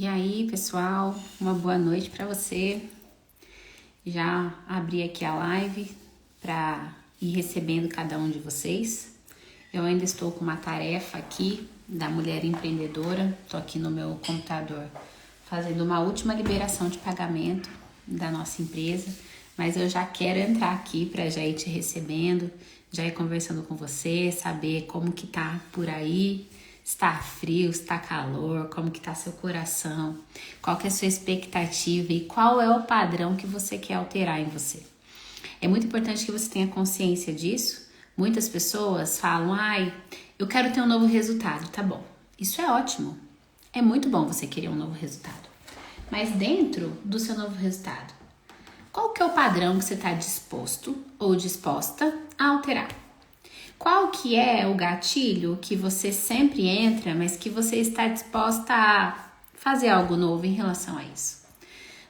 E aí, pessoal, uma boa noite para você. Já abri aqui a live para ir recebendo cada um de vocês. Eu ainda estou com uma tarefa aqui da mulher empreendedora. Estou aqui no meu computador fazendo uma última liberação de pagamento da nossa empresa, mas eu já quero entrar aqui para já ir te recebendo, já ir conversando com você, saber como que tá por aí. Está frio, está calor, como que está seu coração, qual que é a sua expectativa e qual é o padrão que você quer alterar em você. É muito importante que você tenha consciência disso. Muitas pessoas falam, eu quero ter um novo resultado, tá bom. Isso é ótimo, é muito bom você querer um novo resultado. Mas dentro do seu novo resultado, qual que é o padrão que você está disposto ou disposta a alterar? Qual que é o gatilho que você sempre entra, mas que você está disposta a fazer algo novo em relação a isso?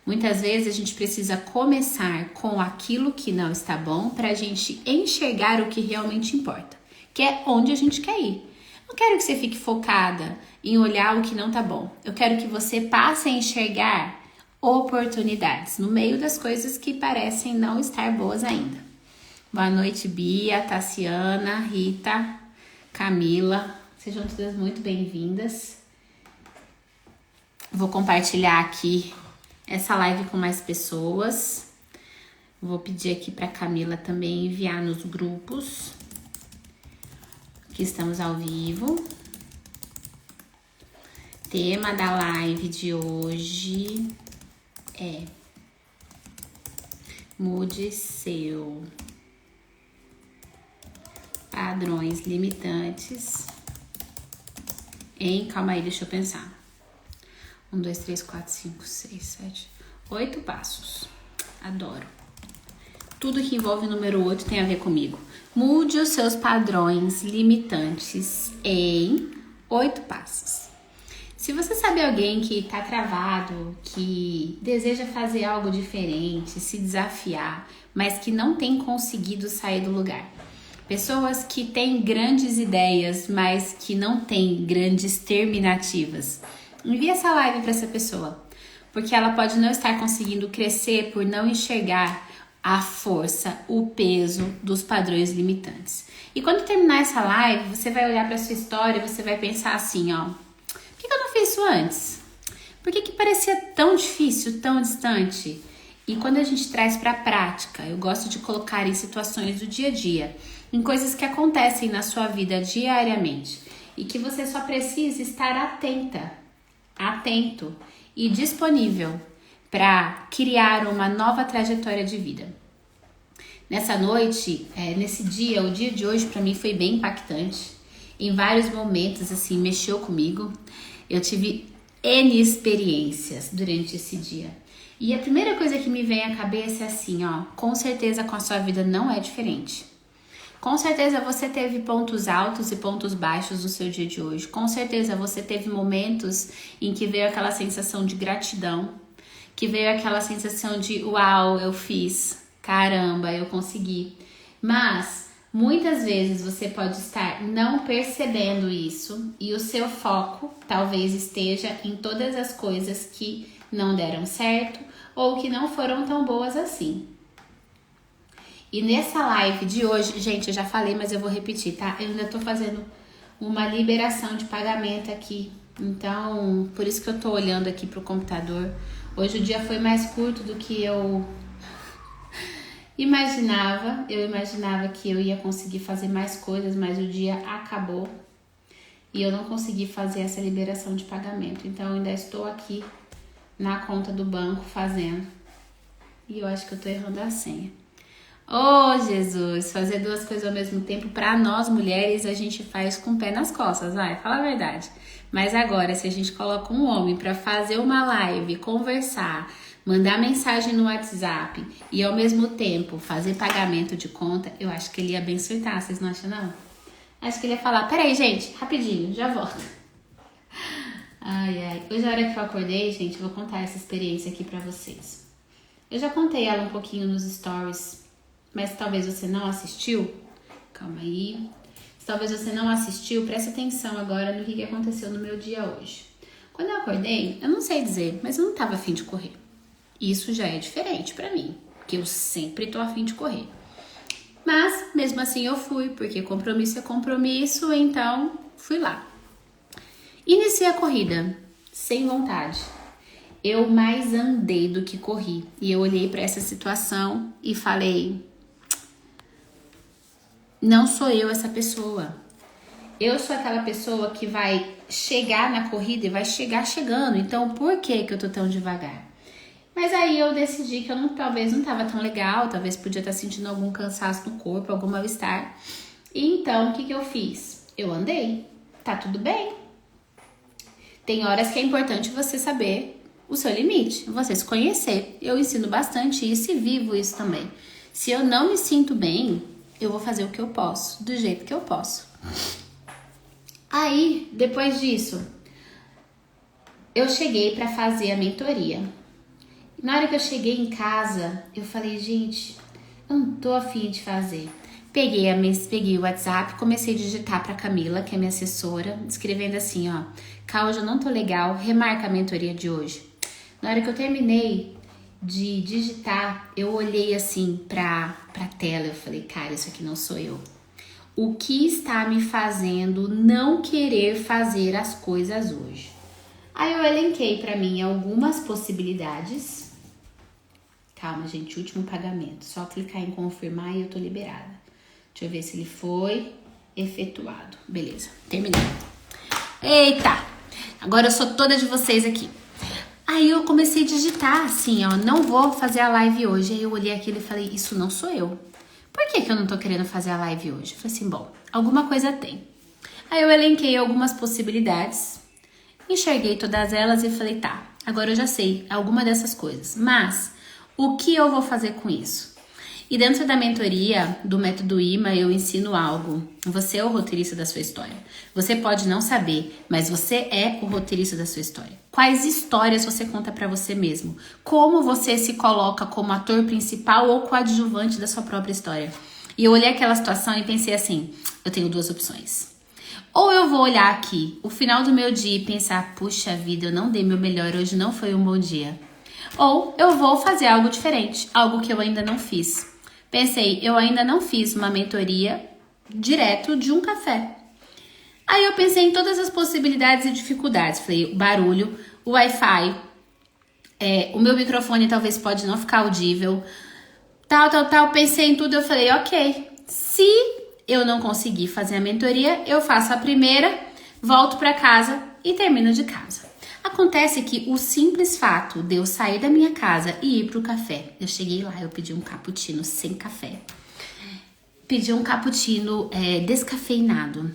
Muitas vezes a gente precisa começar com aquilo que não está bom para a gente enxergar o que realmente importa, que é onde a gente quer ir. Não quero que você fique focada em olhar o que não tá bom. Eu quero que você passe a enxergar oportunidades no meio das coisas que parecem não estar boas ainda. Boa noite, Bia, Tassiana, Rita, Camila. Sejam todas muito bem-vindas. Vou compartilhar aqui essa live com mais pessoas. Vou pedir aqui para Camila também enviar nos grupos que estamos ao vivo. Tema da live de hoje é mude seu padrões limitantes calma aí, deixa eu pensar. 1, 2, 3, 4, 5, 6, 7, 8 passos. Adoro. Tudo que envolve o número 8 tem a ver comigo. Mude os seus padrões limitantes em 8 passos. Se você sabe alguém que tá travado, que deseja fazer algo diferente, se desafiar, mas que não tem conseguido sair do lugar. Pessoas que têm grandes ideias, mas que não têm grandes terminativas. Envie essa live para essa pessoa, porque ela pode não estar conseguindo crescer por não enxergar a força, o peso dos padrões limitantes. E quando terminar essa live, você vai olhar para sua história, você vai pensar assim, por que eu não fiz isso antes? Por que parecia tão difícil, tão distante? E quando a gente traz para a prática, eu gosto de colocar em situações do dia a dia, em coisas que acontecem na sua vida diariamente e que você só precisa estar atento e disponível para criar uma nova trajetória de vida. Nessa noite, nesse dia, o dia de hoje para mim foi bem impactante. Em vários momentos, assim, mexeu comigo. Eu tive N experiências durante esse dia. E a primeira coisa que me vem à cabeça é assim, com certeza com a sua vida não é diferente. Com certeza você teve pontos altos e pontos baixos no seu dia de hoje. Com certeza você teve momentos em que veio aquela sensação de gratidão, que veio aquela sensação de uau, eu fiz, caramba, eu consegui. Mas muitas vezes você pode estar não percebendo isso e o seu foco talvez esteja em todas as coisas que não deram certo ou que não foram tão boas assim. E nessa live de hoje, gente, eu já falei, mas eu vou repetir, tá? Eu ainda tô fazendo uma liberação de pagamento aqui. Então, por isso que eu tô olhando aqui pro computador. Hoje o dia foi mais curto do que eu imaginava. Eu imaginava que eu ia conseguir fazer mais coisas, mas o dia acabou. E eu não consegui fazer essa liberação de pagamento. Então, eu ainda estou aqui na conta do banco fazendo. E eu acho que eu tô errando a senha. Jesus, fazer duas coisas ao mesmo tempo, para nós mulheres, a gente faz com o pé nas costas, fala a verdade. Mas agora, se a gente coloca um homem para fazer uma live, conversar, mandar mensagem no WhatsApp e ao mesmo tempo fazer pagamento de conta, eu acho que ele ia bem surtar, vocês não acham não? Acho que ele ia falar, peraí gente, rapidinho, já volto. Hoje a hora que eu acordei, gente, eu vou contar essa experiência aqui pra vocês. Eu já contei ela um pouquinho nos stories, mas talvez você não assistiu. Calma aí. Se talvez você não assistiu, preste atenção agora no que aconteceu no meu dia hoje. Quando eu acordei, eu não sei dizer, mas eu não tava afim de correr. Isso já é diferente pra mim, porque eu sempre tô afim de correr. Mas, mesmo assim, eu fui, porque compromisso é compromisso, então fui lá. Iniciei a corrida, sem vontade. Eu mais andei do que corri. E eu olhei pra essa situação e falei: não sou eu essa pessoa. Eu sou aquela pessoa que vai chegar na corrida e vai chegar chegando. Então, por que eu tô tão devagar? Mas aí eu decidi que eu talvez não tava tão legal, talvez podia estar sentindo algum cansaço no corpo, algum mal-estar. E então, o que eu fiz? Eu andei. Tá tudo bem. Tem horas que é importante você saber o seu limite, você se conhecer. Eu ensino bastante isso e vivo isso também. Se eu não me sinto bem, eu vou fazer o que eu posso, do jeito que eu posso. Aí, depois disso, eu cheguei para fazer a mentoria. Na hora que eu cheguei em casa, eu falei, gente, eu não tô afim de fazer. Peguei o WhatsApp, comecei a digitar pra Camila, que é minha assessora, escrevendo assim, ó, Cá, hoje eu não tô legal, remarca a mentoria de hoje. Na hora que eu terminei de digitar, eu olhei assim pra tela, eu falei, cara, isso aqui não sou eu. O que está me fazendo não querer fazer as coisas hoje? Aí eu elenquei pra mim algumas possibilidades. Calma, gente, último pagamento. Só clicar em confirmar e eu tô liberada. Deixa eu ver se ele foi efetuado. Beleza, terminei. Eita! Agora eu sou toda de vocês aqui. Aí eu comecei a digitar assim, ó, não vou fazer a live hoje. Aí eu olhei aquilo e falei, isso não sou eu. Por que eu não tô querendo fazer a live hoje? Eu falei assim, bom, alguma coisa tem. Aí eu elenquei algumas possibilidades, enxerguei todas elas e falei, tá, agora eu já sei alguma dessas coisas, mas o que eu vou fazer com isso? E dentro da mentoria do método IMA eu ensino algo. Você é o roteirista da sua história. Você pode não saber, mas você é o roteirista da sua história. Quais histórias você conta pra você mesmo? Como você se coloca como ator principal ou coadjuvante da sua própria história? E eu olhei aquela situação e pensei assim, eu tenho duas opções. Ou eu vou olhar aqui o final do meu dia e pensar, puxa vida, eu não dei meu melhor, hoje não foi um bom dia. Ou eu vou fazer algo diferente, algo que eu ainda não fiz. Pensei, eu ainda não fiz uma mentoria direto de um café. Aí eu pensei em todas as possibilidades e dificuldades. Falei, o barulho, o Wi-Fi, o meu microfone talvez pode não ficar audível, tal. Pensei em tudo, eu falei, ok, se eu não conseguir fazer a mentoria, eu faço a primeira, volto para casa e termino de casa. Acontece que o simples fato de eu sair da minha casa e ir pro café, eu cheguei lá, eu pedi um cappuccino sem café, pedi um cappuccino descafeinado,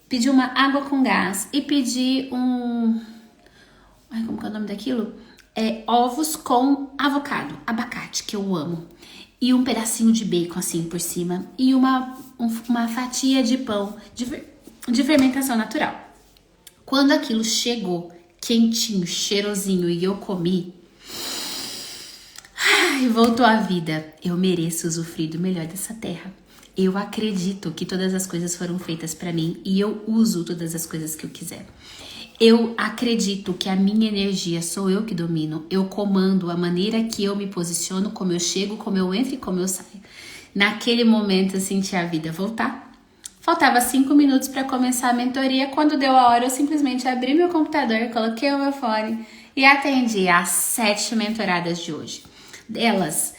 pedi uma água com gás e pedi como que é o nome daquilo? Ovos com avocado, abacate, que eu amo. E um pedacinho de bacon assim por cima e uma fatia de pão de fermentação natural. Quando aquilo chegou quentinho, cheirosinho e eu comi, voltou à vida. Eu mereço usufruir do melhor dessa terra. Eu acredito que todas as coisas foram feitas para mim e eu uso todas as coisas que eu quiser. Eu acredito que a minha energia sou eu que domino. Eu comando a maneira que eu me posiciono, como eu chego, como eu entro e como eu saio. Naquele momento eu senti a vida voltar. Faltava 5 minutos para começar a mentoria. Quando deu a hora, eu simplesmente abri meu computador, coloquei o meu fone e atendi as 7 mentoradas de hoje. Delas,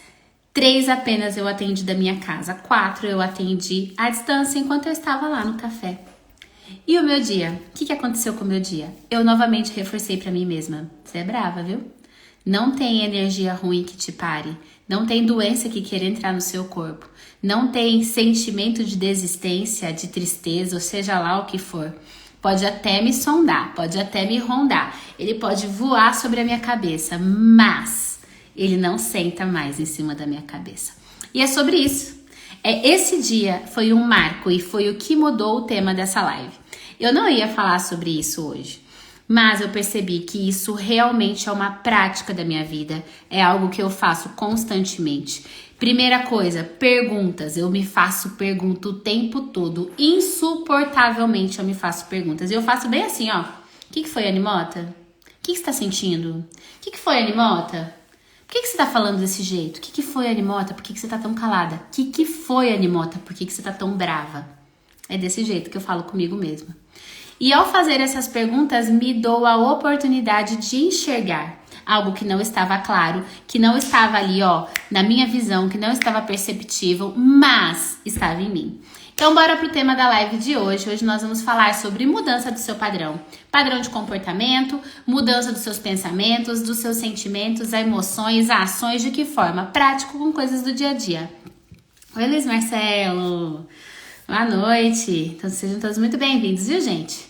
3 apenas eu atendi da minha casa, 4 eu atendi à distância enquanto eu estava lá no café. E o meu dia? O que aconteceu com o meu dia? Eu novamente reforcei para mim mesma. Você é brava, viu? Não tem energia ruim que te pare. Não tem doença que queira entrar no seu corpo. Não tem sentimento de desistência, de tristeza, ou seja lá o que for. Pode até me sondar, pode até me rondar. Ele pode voar sobre a minha cabeça, mas ele não senta mais em cima da minha cabeça. E é sobre isso. Esse dia foi um marco e foi o que mudou o tema dessa live. Eu não ia falar sobre isso hoje, mas eu percebi que isso realmente é uma prática da minha vida, é algo que eu faço constantemente. Primeira coisa, perguntas. Eu me faço pergunta o tempo todo, insuportavelmente eu me faço perguntas. E eu faço bem assim, ó, que foi, Animota? O que você tá sentindo? O que foi, Animota? Por que você tá falando desse jeito? O que foi, Animota? Por que você tá tão calada? O que foi, Animota? Por que você tá tão brava? É desse jeito que eu falo comigo mesma. E ao fazer essas perguntas, me dou a oportunidade de enxergar algo que não estava claro, que não estava ali, ó, na minha visão, que não estava perceptível, mas estava em mim. Então, bora pro tema da live de hoje. Hoje nós vamos falar sobre mudança do seu padrão. Padrão de comportamento, mudança dos seus pensamentos, dos seus sentimentos, emoções, ações, de que forma? Prático com coisas do dia a dia. Oi, Luiz Marcelo. Boa noite. Então, sejam todos muito bem-vindos, viu, gente?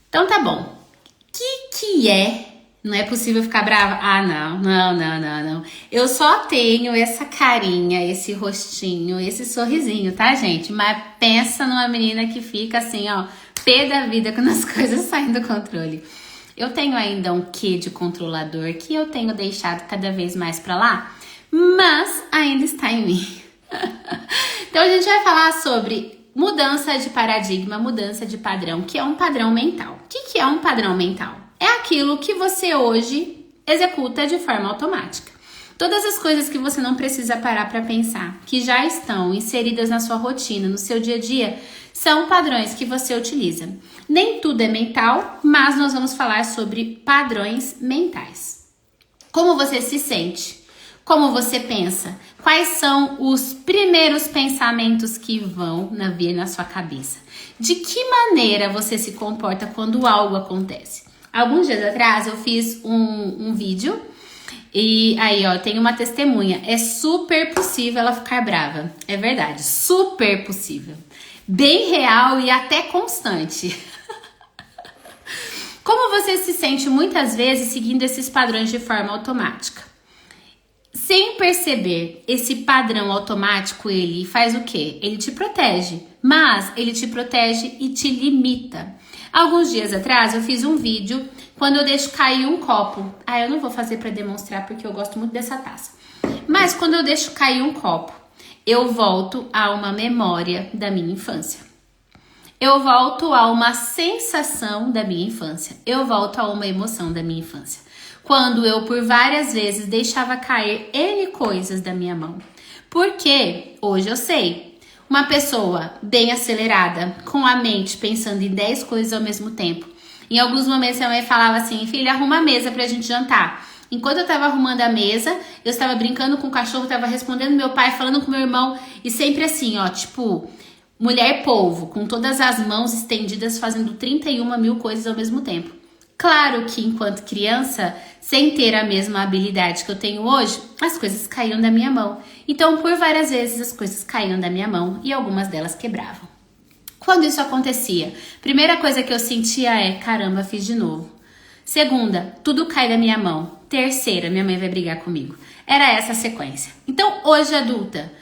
Então, tá bom. O que é? Não é possível ficar brava? Ah, não. Eu só tenho essa carinha, esse rostinho, esse sorrisinho, tá, gente? Mas pensa numa menina que fica assim, ó, pé da vida quando as coisas saem do controle. Eu tenho ainda um quê de controlador que eu tenho deixado cada vez mais pra lá, mas ainda está em mim. Então a gente vai falar sobre mudança de paradigma, mudança de padrão, que é um padrão mental. O que é um padrão mental? É aquilo que você hoje executa de forma automática. Todas as coisas que você não precisa parar para pensar, que já estão inseridas na sua rotina, no seu dia a dia, são padrões que você utiliza. Nem tudo é mental, mas nós vamos falar sobre padrões mentais. Como você se sente? Como você pensa? Quais são os primeiros pensamentos que vão vir na sua cabeça? De que maneira você se comporta quando algo acontece? Alguns dias atrás eu fiz um vídeo e aí, ó, tem uma testemunha. É super possível ela ficar brava. É verdade, super possível. Bem real e até constante. Como você se sente muitas vezes seguindo esses padrões de forma automática? Sem perceber, esse padrão automático, ele faz o quê? Ele te protege, mas ele te protege e te limita. Alguns dias atrás eu fiz um vídeo quando eu deixo cair um copo. Ah, eu não vou fazer para demonstrar porque eu gosto muito dessa taça. Mas quando eu deixo cair um copo, eu volto a uma memória da minha infância. Eu volto a uma sensação da minha infância. Eu volto a uma emoção da minha infância. Quando eu, por várias vezes, deixava cair N coisas da minha mão. Porque, hoje eu sei, uma pessoa bem acelerada, com a mente pensando em 10 coisas ao mesmo tempo. Em alguns momentos, a mãe falava assim, filha, arruma a mesa pra gente jantar. Enquanto eu tava arrumando a mesa, eu estava brincando com o cachorro, tava respondendo meu pai, falando com meu irmão. E sempre assim, ó, tipo, mulher polvo, com todas as mãos estendidas, fazendo 31 mil coisas ao mesmo tempo. Claro que enquanto criança, sem ter a mesma habilidade que eu tenho hoje, as coisas caíam da minha mão. Então, por várias vezes, as coisas caíam da minha mão e algumas delas quebravam. Quando isso acontecia, primeira coisa que eu sentia é, caramba, fiz de novo. Segunda, tudo cai da minha mão. Terceira, minha mãe vai brigar comigo. Era essa a sequência. Então, hoje adulta,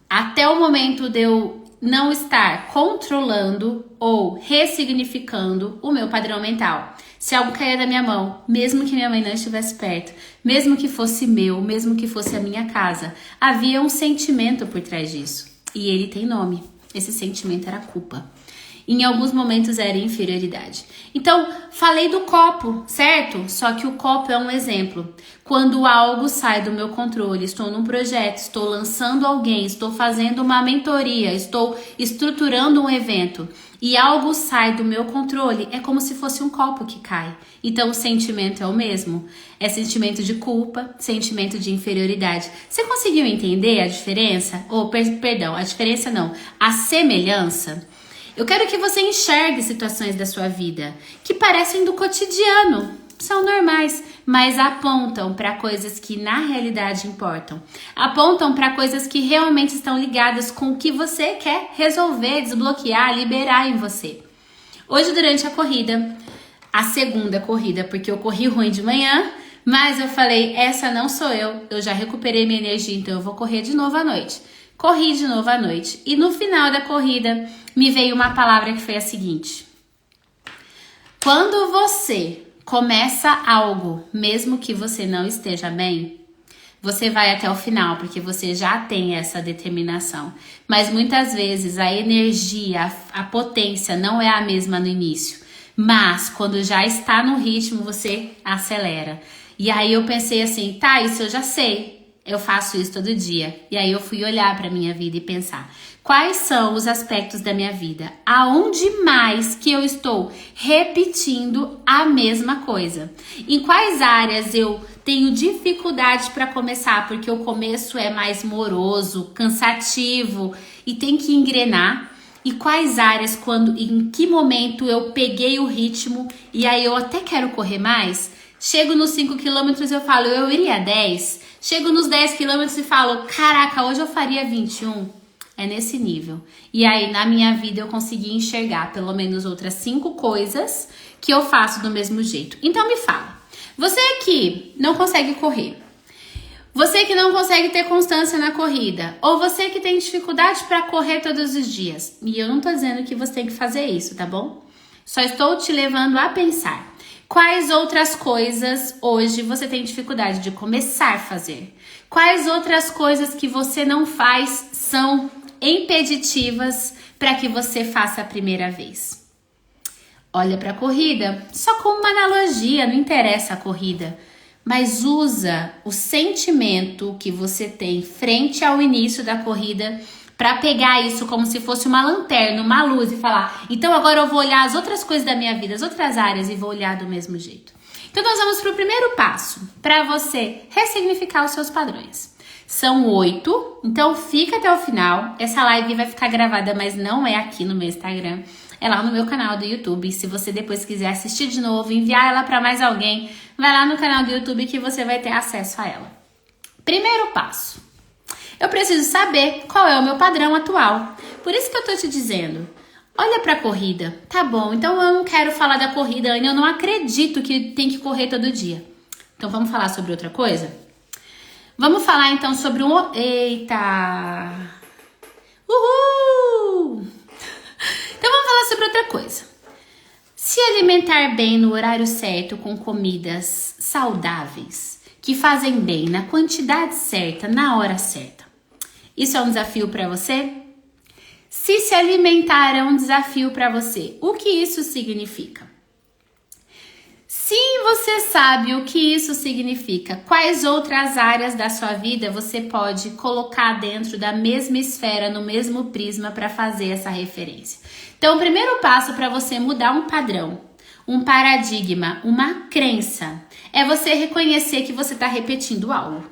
até o momento de eu não estar controlando ou ressignificando o meu padrão mental. Se algo cair da minha mão, mesmo que minha mãe não estivesse perto, mesmo que fosse meu, mesmo que fosse a minha casa, havia um sentimento por trás disso. E ele tem nome. Esse sentimento era culpa. Em alguns momentos era inferioridade. Então, falei do copo, certo? Só que o copo é um exemplo. Quando algo sai do meu controle, estou num projeto, estou lançando alguém, estou fazendo uma mentoria, estou estruturando um evento e algo sai do meu controle, é como se fosse um copo que cai. Então, o sentimento é o mesmo. É sentimento de culpa, sentimento de inferioridade. Você conseguiu entender a diferença? Perdão, a diferença não, a semelhança? Eu quero que você enxergue situações da sua vida que parecem do cotidiano, são normais, mas apontam para coisas que na realidade importam. Apontam para coisas que realmente estão ligadas com o que você quer resolver, desbloquear, liberar em você. Hoje, durante a corrida, a segunda corrida, porque eu corri ruim de manhã, mas eu falei, essa não sou eu já recuperei minha energia, então eu vou correr de novo à noite. Corri de novo à noite e no final da corrida me veio uma palavra que foi a seguinte: quando você começa algo, mesmo que você não esteja bem, você vai até o final, porque você já tem essa determinação. Mas muitas vezes a energia, a potência não é a mesma no início. Mas quando já está no ritmo, você acelera. E aí eu pensei assim, tá, isso eu já sei. Eu faço isso todo dia. E aí eu fui olhar para minha vida e pensar, quais são os aspectos da minha vida? Aonde mais que eu estou repetindo a mesma coisa? Em quais áreas eu tenho dificuldade para começar, porque o começo é mais moroso, cansativo e tem que engrenar? E quais áreas, em que momento eu peguei o ritmo e aí eu até quero correr mais? Chego nos 5 quilômetros e eu falo, eu iria 10. Chego nos 10 quilômetros e falo, caraca, hoje eu faria 21. É nesse nível. E aí, na minha vida, eu consegui enxergar pelo menos outras 5 coisas que eu faço do mesmo jeito. Então, me fala. Você que não consegue correr, você que não consegue ter constância na corrida, ou você que tem dificuldade para correr todos os dias. E eu não tô dizendo que você tem que fazer isso, tá bom? Só estou te levando a pensar. Quais outras coisas hoje você tem dificuldade de começar a fazer? Quais outras coisas que você não faz são impeditivas para que você faça a primeira vez? Olha para a corrida, só como uma analogia, não interessa a corrida, mas usa o sentimento que você tem frente ao início da corrida para pegar isso como se fosse uma lanterna, uma luz e falar, então agora eu vou olhar as outras coisas da minha vida, as outras áreas e vou olhar do mesmo jeito. Então nós vamos para o primeiro passo, para você ressignificar os seus padrões. São 8, então fica até o final. Essa live vai ficar gravada, mas não é aqui no meu Instagram, é lá no meu canal do YouTube. Se você depois quiser assistir de novo, enviar ela para mais alguém, vai lá no canal do YouTube que você vai ter acesso a ela. Primeiro passo. Eu preciso saber qual é o meu padrão atual. Por isso que eu tô te dizendo, olha pra corrida. Tá bom, então eu não quero falar da corrida, Anne, eu não acredito que tem que correr todo dia. Então vamos falar sobre outra coisa? Vamos falar então sobre um... Eita! Uhul! Então vamos falar sobre outra coisa. Se alimentar bem no horário certo com comidas saudáveis, que fazem bem na quantidade certa, na hora certa. Isso é um desafio para você? Se alimentar é um desafio para você, o que isso significa? Se você sabe o que isso significa, quais outras áreas da sua vida você pode colocar dentro da mesma esfera, no mesmo prisma para fazer essa referência? Então, o primeiro passo para você mudar um padrão, um paradigma, uma crença, é você reconhecer que você está repetindo algo.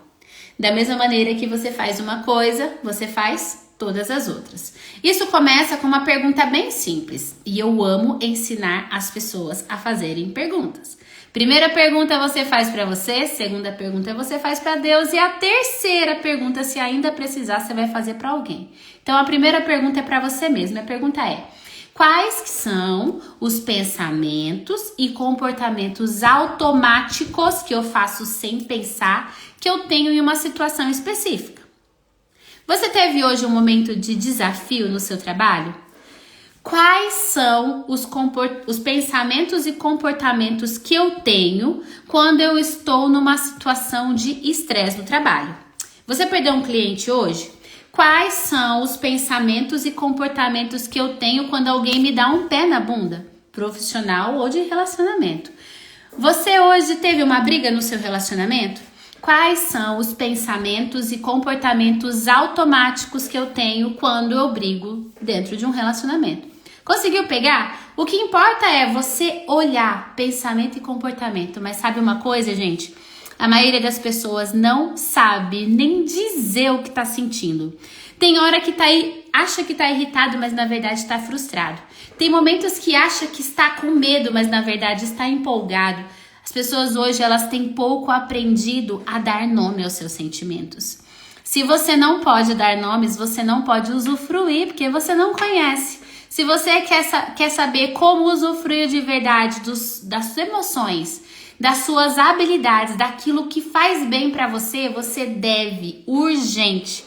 Da mesma maneira que você faz uma coisa, você faz todas as outras. Isso começa com uma pergunta bem simples. E eu amo ensinar as pessoas a fazerem perguntas. Primeira pergunta você faz para você, segunda pergunta você faz para Deus e a terceira pergunta, se ainda precisar, você vai fazer para alguém. Então a primeira pergunta é para você mesmo. A pergunta é: quais são os pensamentos e comportamentos automáticos que eu faço sem pensar que eu tenho em uma situação específica? Você teve hoje um momento de desafio no seu trabalho? Quais são os pensamentos e comportamentos que eu tenho quando eu estou numa situação de estresse no trabalho? Você perdeu um cliente hoje? Quais são os pensamentos e comportamentos que eu tenho quando alguém me dá um pé na bunda? Profissional ou de relacionamento. Você hoje teve uma briga no seu relacionamento? Quais são os pensamentos e comportamentos automáticos que eu tenho quando eu brigo dentro de um relacionamento? Conseguiu pegar? O que importa é você olhar pensamento e comportamento. Mas sabe uma coisa, gente? A maioria das pessoas não sabe nem dizer o que tá sentindo. Tem hora que acha que tá irritado, mas na verdade está frustrado. Tem momentos que acha que está com medo, mas na verdade está empolgado. As pessoas hoje, elas têm pouco aprendido a dar nome aos seus sentimentos. Se você não pode dar nomes, você não pode usufruir, porque você não conhece. Se você quer saber como usufruir de verdade das suas emoções, das suas habilidades, daquilo que faz bem para você, você deve, urgente,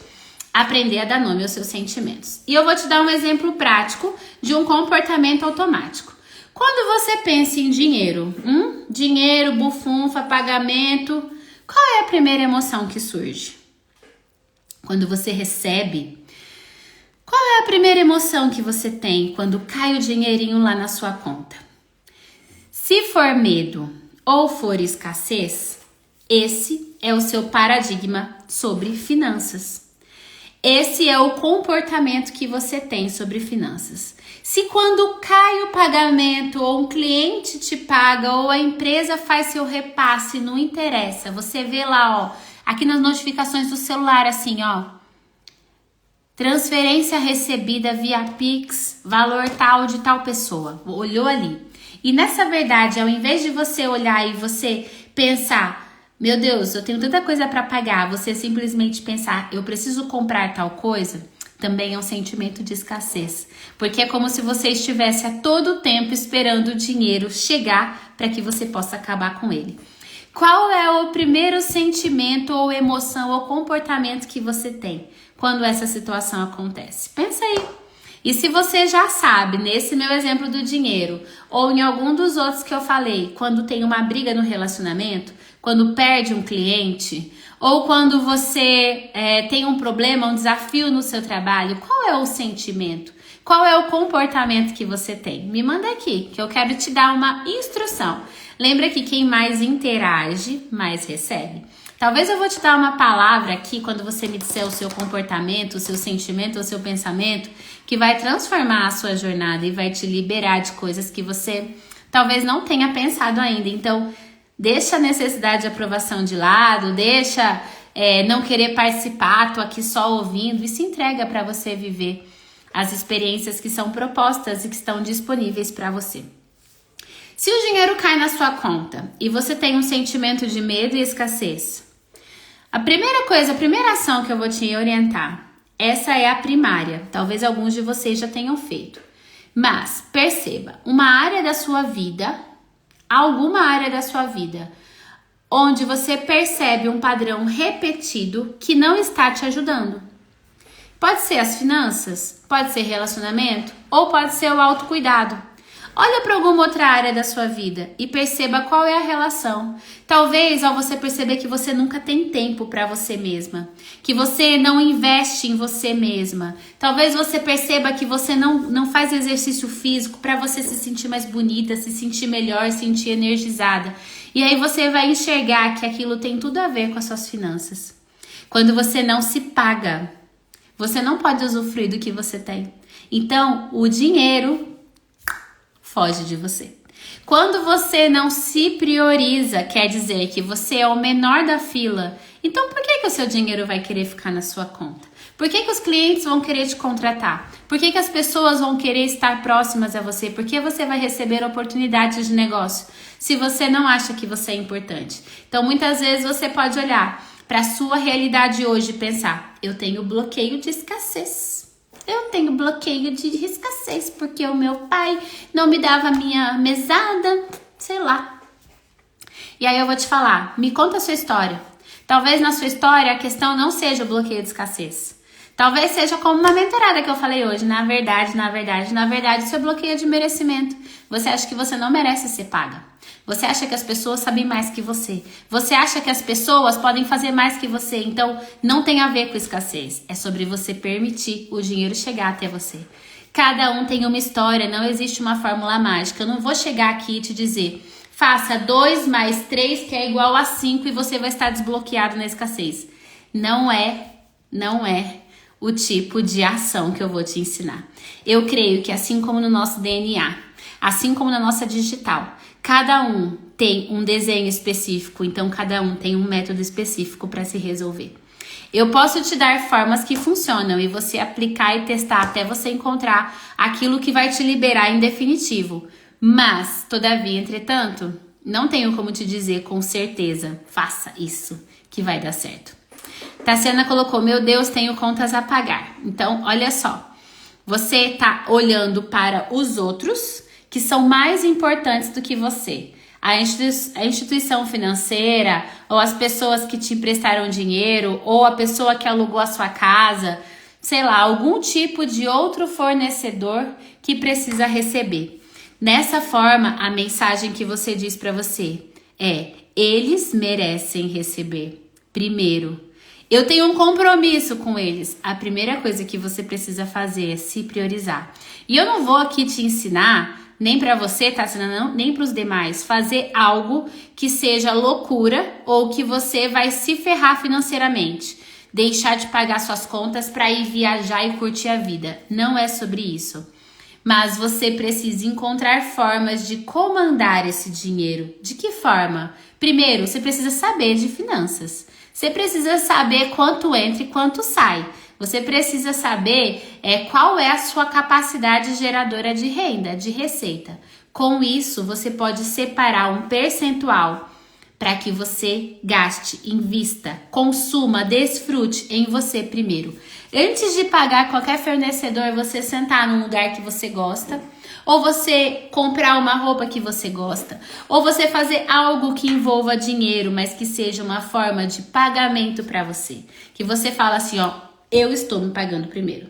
aprender a dar nome aos seus sentimentos. E eu vou te dar um exemplo prático de um comportamento automático. Quando você pensa em dinheiro, dinheiro, bufunfa, pagamento, qual é a primeira emoção que surge? Quando você recebe, qual é a primeira emoção que você tem quando cai o dinheirinho lá na sua conta? Se for medo ou for escassez, esse é o seu paradigma sobre finanças. Esse é o comportamento que você tem sobre finanças. Se quando cai o pagamento ou um cliente te paga ou a empresa faz seu repasse, não interessa, você vê lá, ó, aqui nas notificações do celular assim, ó, transferência recebida via Pix, valor tal de tal pessoa, olhou ali. E nessa verdade, ao invés de você olhar e você pensar, meu Deus, eu tenho tanta coisa para pagar, você simplesmente pensar, eu preciso comprar tal coisa, também é um sentimento de escassez. Porque é como se você estivesse a todo tempo esperando o dinheiro chegar para que você possa acabar com ele. Qual é o primeiro sentimento ou emoção ou comportamento que você tem quando essa situação acontece? Pensa aí. E se você já sabe, nesse meu exemplo do dinheiro, ou em algum dos outros que eu falei, quando tem uma briga no relacionamento, quando perde um cliente, ou quando você tem um problema, um desafio no seu trabalho, qual é o sentimento? Qual é o comportamento que você tem? Me manda aqui, que eu quero te dar uma instrução. Lembra que quem mais interage, mais recebe. Talvez eu vou te dar uma palavra aqui, quando você me disser o seu comportamento, o seu sentimento, o seu pensamento, que vai transformar a sua jornada e vai te liberar de coisas que você talvez não tenha pensado ainda. Então, deixa a necessidade de aprovação de lado, deixa não querer participar, tô aqui só ouvindo e se entrega para você viver as experiências que são propostas e que estão disponíveis para você. Se o dinheiro cai na sua conta e você tem um sentimento de medo e escassez, a primeira ação que eu vou te orientar, essa é a primária. Talvez alguns de vocês já tenham feito. Mas perceba, uma área da sua vida, alguma área da sua vida, onde você percebe um padrão repetido que não está te ajudando. Pode ser as finanças, pode ser relacionamento ou pode ser o autocuidado. Olha para alguma outra área da sua vida e perceba qual é a relação. Talvez ao você perceber que você nunca tem tempo para você mesma, que você não investe em você mesma. Talvez você perceba que você não faz exercício físico para você se sentir mais bonita, se sentir melhor, se sentir energizada. E aí você vai enxergar que aquilo tem tudo a ver com as suas finanças. Quando você não se paga, você não pode usufruir do que você tem. Então, o dinheiro foge de você. Quando você não se prioriza, quer dizer que você é o menor da fila, então por que o seu dinheiro vai querer ficar na sua conta? Por que os clientes vão querer te contratar? Por que as pessoas vão querer estar próximas a você? Por que você vai receber oportunidades de negócio se você não acha que você é importante? Então muitas vezes você pode olhar para a sua realidade hoje e pensar, eu tenho bloqueio de escassez. Eu tenho bloqueio de escassez, porque o meu pai não me dava a minha mesada, sei lá. E aí eu vou te falar, me conta a sua história. Talvez na sua história a questão não seja o bloqueio de escassez. Talvez seja como uma mentorada que eu falei hoje. Na verdade, o seu bloqueio é de merecimento. Você acha que você não merece ser paga. Você acha que as pessoas sabem mais que você. Você acha que as pessoas podem fazer mais que você. Então, não tem a ver com escassez. É sobre você permitir o dinheiro chegar até você. Cada um tem uma história, não existe uma fórmula mágica. Eu não vou chegar aqui e te dizer, faça 2 mais 3 que é igual a 5 e você vai estar desbloqueado na escassez. Não é o tipo de ação que eu vou te ensinar. Eu creio que assim como no nosso DNA, assim como na nossa digital, cada um tem um desenho específico, então cada um tem um método específico para se resolver. Eu posso te dar formas que funcionam e você aplicar e testar até você encontrar aquilo que vai te liberar em definitivo. Mas, todavia, entretanto, não tenho como te dizer com certeza, faça isso que vai dar certo. Tassiana colocou, meu Deus, tenho contas a pagar. Então, olha só, você tá olhando para os outros que são mais importantes do que você. A instituição financeira, ou as pessoas que te emprestaram dinheiro, ou a pessoa que alugou a sua casa, sei lá, algum tipo de outro fornecedor que precisa receber. Nessa forma, a mensagem que você diz para você é, eles merecem receber primeiro. Eu tenho um compromisso com eles. A primeira coisa que você precisa fazer é se priorizar. E eu não vou aqui te ensinar nem para você, tá? Nem para os demais, fazer algo que seja loucura ou que você vai se ferrar financeiramente. Deixar de pagar suas contas para ir viajar e curtir a vida. Não é sobre isso. Mas você precisa encontrar formas de comandar esse dinheiro. De que forma? Primeiro, você precisa saber de finanças. Você precisa saber quanto entra e quanto sai. Você precisa saber qual é a sua capacidade geradora de renda, de receita. Com isso, você pode separar um percentual para que você gaste, invista, consuma, desfrute em você primeiro. Antes de pagar qualquer fornecedor, você sentar num lugar que você gosta, ou você comprar uma roupa que você gosta, ou você fazer algo que envolva dinheiro, mas que seja uma forma de pagamento para você. Que você fala assim, ó, eu estou me pagando primeiro.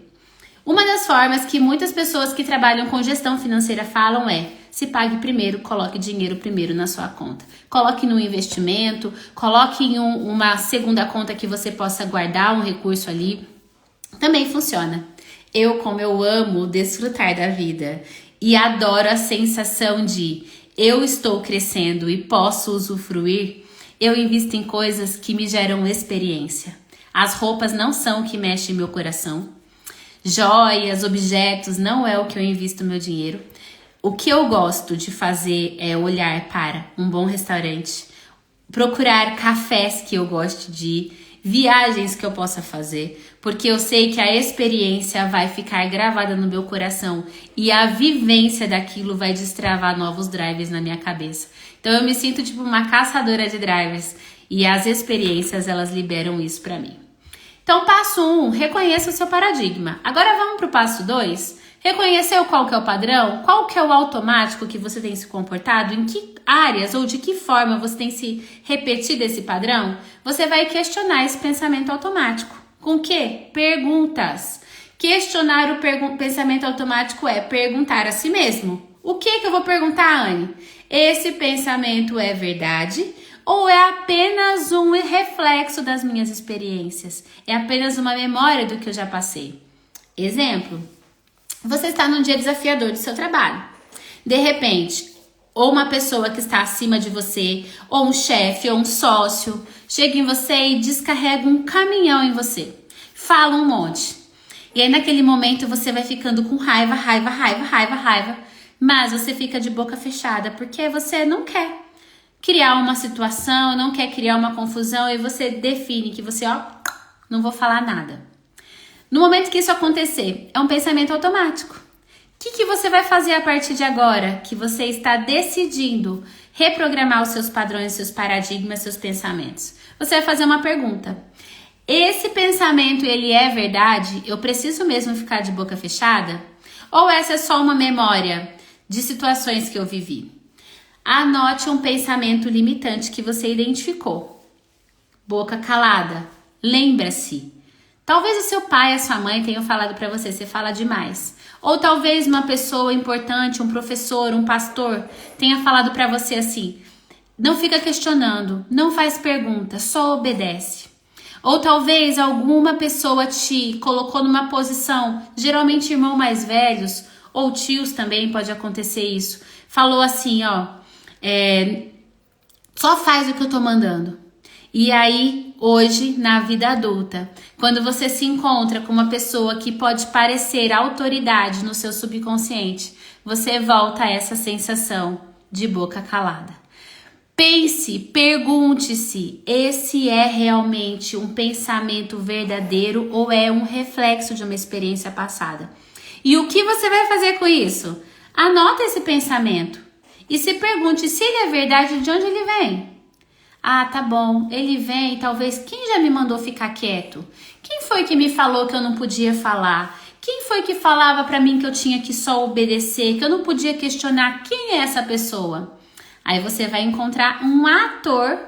Uma das formas que muitas pessoas que trabalham com gestão financeira falam é: se pague primeiro, coloque dinheiro primeiro na sua conta. Coloque num investimento, coloque em uma segunda conta que você possa guardar um recurso ali. Também funciona. Como eu amo desfrutar da vida e adoro a sensação de eu estou crescendo e posso usufruir, eu invisto em coisas que me geram experiência. As roupas não são o que mexe meu coração. Joias, objetos, não é o que eu invisto meu dinheiro. O que eu gosto de fazer é olhar para um bom restaurante, procurar cafés que eu gosto de ir, viagens que eu possa fazer, porque eu sei que a experiência vai ficar gravada no meu coração e a vivência daquilo vai destravar novos drivers na minha cabeça. Então eu me sinto tipo uma caçadora de drivers e as experiências, elas liberam isso para mim. Então, passo 1, reconheça o seu paradigma. Agora vamos para o passo 2. Reconheceu qual que é o padrão? Qual que é o automático que você tem se comportado? Em que áreas ou de que forma você tem se repetido esse padrão? Você vai questionar esse pensamento automático. Com o quê? Perguntas. Questionar o pensamento automático é perguntar a si mesmo. O que eu vou perguntar, Anne? Esse pensamento é verdade? Ou é apenas um reflexo das minhas experiências? É apenas uma memória do que eu já passei? Exemplo, você está num dia desafiador do seu trabalho. De repente, ou uma pessoa que está acima de você, ou um chefe, ou um sócio, chega em você e descarrega um caminhão em você. Fala um monte. E aí naquele momento você vai ficando com raiva, mas você fica de boca fechada porque você não quer criar uma situação, não quer criar uma confusão e você define que você, não vou falar nada. No momento que isso acontecer, é um pensamento automático. O que você vai fazer a partir de agora que você está decidindo reprogramar os seus padrões, seus paradigmas, seus pensamentos? Você vai fazer uma pergunta. Esse pensamento, ele é verdade? Eu preciso mesmo ficar de boca fechada? Ou essa é só uma memória de situações que eu vivi? Anote um pensamento limitante que você identificou. Boca calada. Lembra-se. Talvez o seu pai e a sua mãe tenham falado para você fala demais. Ou talvez uma pessoa importante, um professor, um pastor, tenha falado para você assim: não fica questionando, não faz pergunta, só obedece. Ou talvez alguma pessoa te colocou numa posição, geralmente irmãos mais velhos, ou tios também pode acontecer isso. Falou assim, só faz o que eu tô mandando. E aí, hoje, na vida adulta, quando você se encontra com uma pessoa que pode parecer autoridade no seu subconsciente, você volta a essa sensação de boca calada. Pense, pergunte-se, esse é realmente um pensamento verdadeiro ou é um reflexo de uma experiência passada? E o que você vai fazer com isso? Anota esse pensamento. E se pergunte se ele é verdade, de onde ele vem. Ah, tá bom, ele vem, talvez, quem já me mandou ficar quieto? Quem foi que me falou que eu não podia falar? Quem foi que falava pra mim que eu tinha que só obedecer, que eu não podia questionar quem é essa pessoa? Aí você vai encontrar um ator,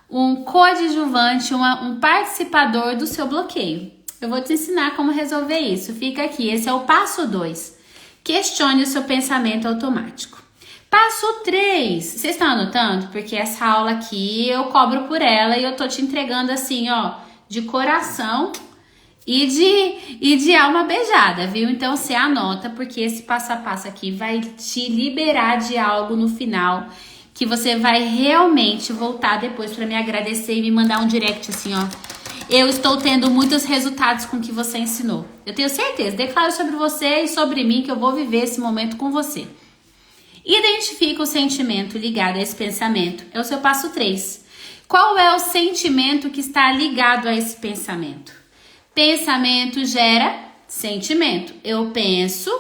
um coadjuvante, um participador do seu bloqueio. Eu vou te ensinar como resolver isso. Fica aqui, esse é o passo 2. Questione o seu pensamento automático. Passo 3, vocês estão anotando? Porque essa aula aqui eu cobro por ela e eu tô te entregando assim, de coração e de alma beijada, viu? Então você anota, porque esse passo a passo aqui vai te liberar de algo no final que você vai realmente voltar depois para me agradecer e me mandar um direct assim, ó. Eu estou tendo muitos resultados com o que você ensinou. Eu tenho certeza, declaro sobre você e sobre mim que eu vou viver esse momento com você. Identifica o sentimento ligado a esse pensamento. É o seu passo 3. Qual é o sentimento que está ligado a esse pensamento? Pensamento gera sentimento. Eu penso,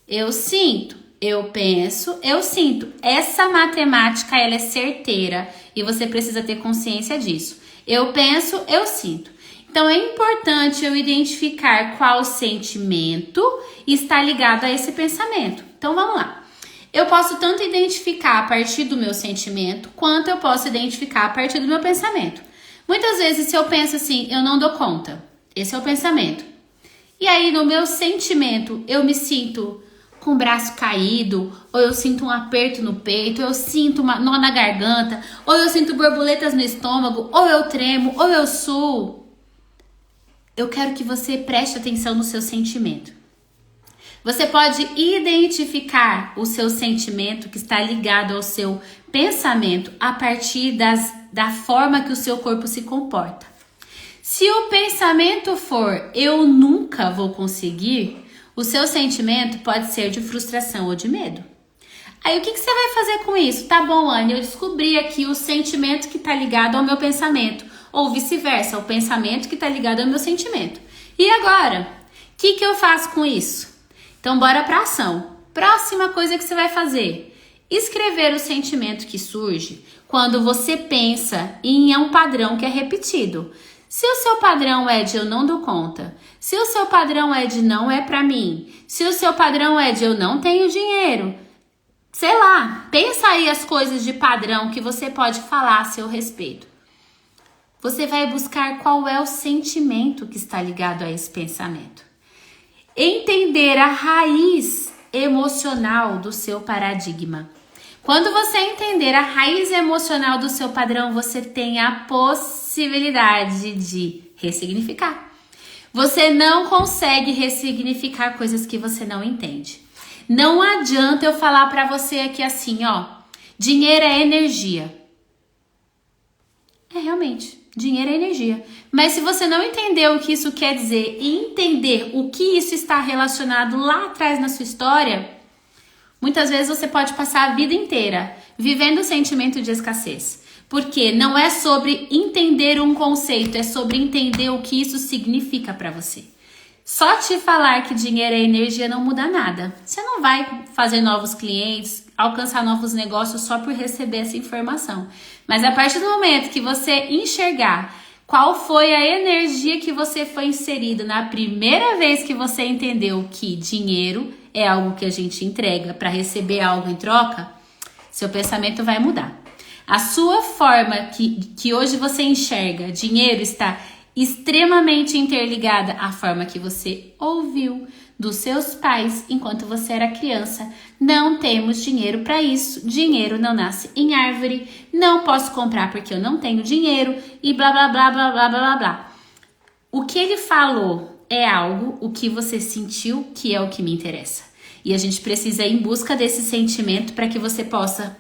eu sinto. Eu penso, eu sinto. Essa matemática, ela é certeira e você precisa ter consciência disso. Eu penso, eu sinto. Então, é importante eu identificar qual sentimento está ligado a esse pensamento. Então, vamos lá. Eu posso tanto identificar a partir do meu sentimento, quanto eu posso identificar a partir do meu pensamento. Muitas vezes, se eu penso assim, eu não dou conta. Esse é o pensamento. E aí, no meu sentimento, eu me sinto com o braço caído, ou eu sinto um aperto no peito, ou eu sinto uma nó na garganta, ou eu sinto borboletas no estômago, ou eu tremo, ou eu suo. Eu quero que você preste atenção no seu sentimento. Você pode identificar o seu sentimento que está ligado ao seu pensamento a partir da forma que o seu corpo se comporta. Se o pensamento for eu nunca vou conseguir, o seu sentimento pode ser de frustração ou de medo. Aí o que você vai fazer com isso? Tá bom, Anne, eu descobri aqui o sentimento que está ligado ao meu pensamento. Ou vice-versa, o pensamento que está ligado ao meu sentimento. E agora? O que eu faço com isso? Então bora para ação. Próxima coisa que você vai fazer. Escrever o sentimento que surge quando você pensa em um padrão que é repetido. Se o seu padrão é de eu não dou conta, se o seu padrão é de não é pra mim, se o seu padrão é de eu não tenho dinheiro, sei lá, pensa aí as coisas de padrão que você pode falar a seu respeito. Você vai buscar qual é o sentimento que está ligado a esse pensamento. Entender a raiz emocional do seu paradigma. Quando você entender a raiz emocional do seu padrão, você tem a possibilidade de ressignificar. Você não consegue ressignificar coisas que você não entende. Não adianta eu falar para você aqui assim, ó, dinheiro é energia. É realmente, dinheiro é energia. Mas se você não entender o que isso quer dizer e entender o que isso está relacionado lá atrás na sua história, muitas vezes você pode passar a vida inteira vivendo o sentimento de escassez. Porque não é sobre entender um conceito, é sobre entender o que isso significa para você. Só te falar que dinheiro é energia não muda nada. Você não vai fazer novos clientes, alcançar novos negócios só por receber essa informação. Mas a partir do momento que você enxergar qual foi a energia que você foi inserido na primeira vez que você entendeu que dinheiro é algo que a gente entrega para receber algo em troca, seu pensamento vai mudar. A sua forma que hoje você enxerga dinheiro está extremamente interligada à forma que você ouviu dos seus pais enquanto você era criança. Não temos dinheiro para isso, dinheiro não nasce em árvore, não posso comprar porque eu não tenho dinheiro e blá blá blá blá blá blá blá. O que ele falou é algo, o que você sentiu, que é o que me interessa. E a gente precisa ir em busca desse sentimento para que você possa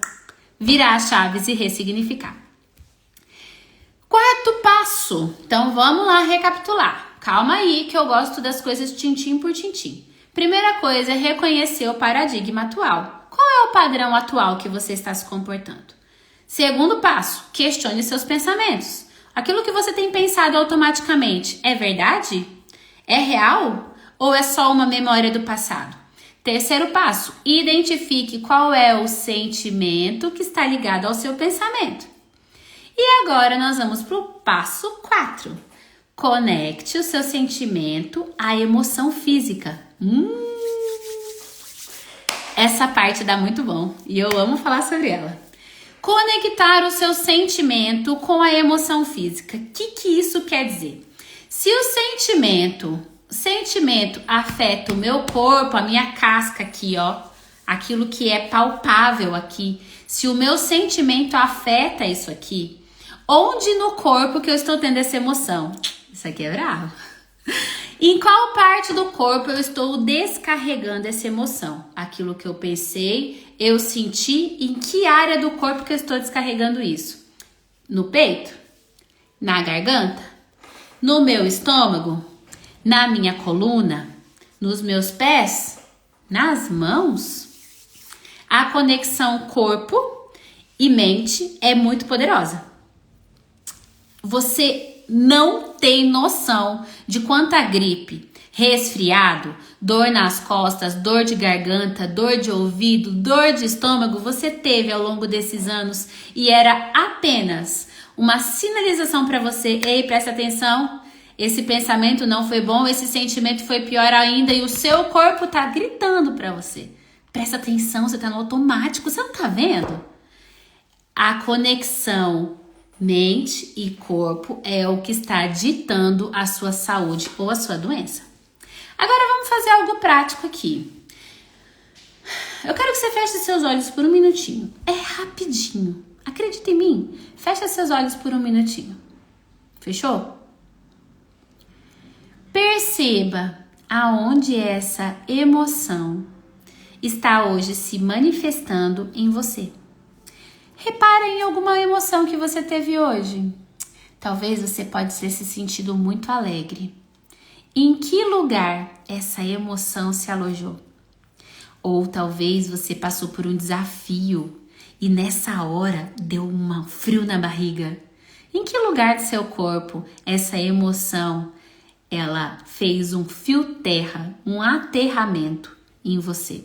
virar as chaves e ressignificar. Quarto passo. Então vamos lá recapitular. Calma aí que eu gosto das coisas tintim por tintim. Primeira coisa é reconhecer o paradigma atual. Qual é o padrão atual que você está se comportando? Segundo passo, questione seus pensamentos. Aquilo que você tem pensado automaticamente é verdade? É real? Ou é só uma memória do passado? Terceiro passo, identifique qual é o sentimento que está ligado ao seu pensamento. E agora nós vamos para o passo 4. Conecte o seu sentimento à emoção física. Essa parte dá muito bom e eu amo falar sobre ela. Conectar o seu sentimento com a emoção física. O que isso quer dizer? Se o sentimento afeta o meu corpo, a minha casca aqui, ó, aquilo que é palpável aqui. Se o meu sentimento afeta isso aqui, onde no corpo que eu estou tendo essa emoção? Isso aqui é bravo. Em qual parte do corpo eu estou descarregando essa emoção? Aquilo que eu pensei, eu senti, em que área do corpo que eu estou descarregando isso? No peito? Na garganta? No meu estômago? Na minha coluna? Nos meus pés? Nas mãos? A conexão corpo e mente é muito poderosa. Você não tem noção de quanta gripe, resfriado, dor nas costas, dor de garganta, dor de ouvido, dor de estômago você teve ao longo desses anos e era apenas uma sinalização para você. Ei, presta atenção, esse pensamento não foi bom, esse sentimento foi pior ainda e o seu corpo tá gritando para você. Presta atenção, você tá no automático, você não tá vendo? A conexão mente e corpo é o que está ditando a sua saúde ou a sua doença. Agora vamos fazer algo prático aqui. Eu quero que você feche seus olhos por um minutinho. É rapidinho. Acredita em mim. Fecha seus olhos por um minutinho. Fechou? Perceba aonde essa emoção está hoje se manifestando em você. Repara em alguma emoção que você teve hoje. Talvez você pode ter se sentido muito alegre. Em que lugar essa emoção se alojou? Ou talvez você passou por um desafio e nessa hora deu um frio na barriga. Em que lugar do seu corpo essa emoção ela fez um fio terra, um aterramento em você?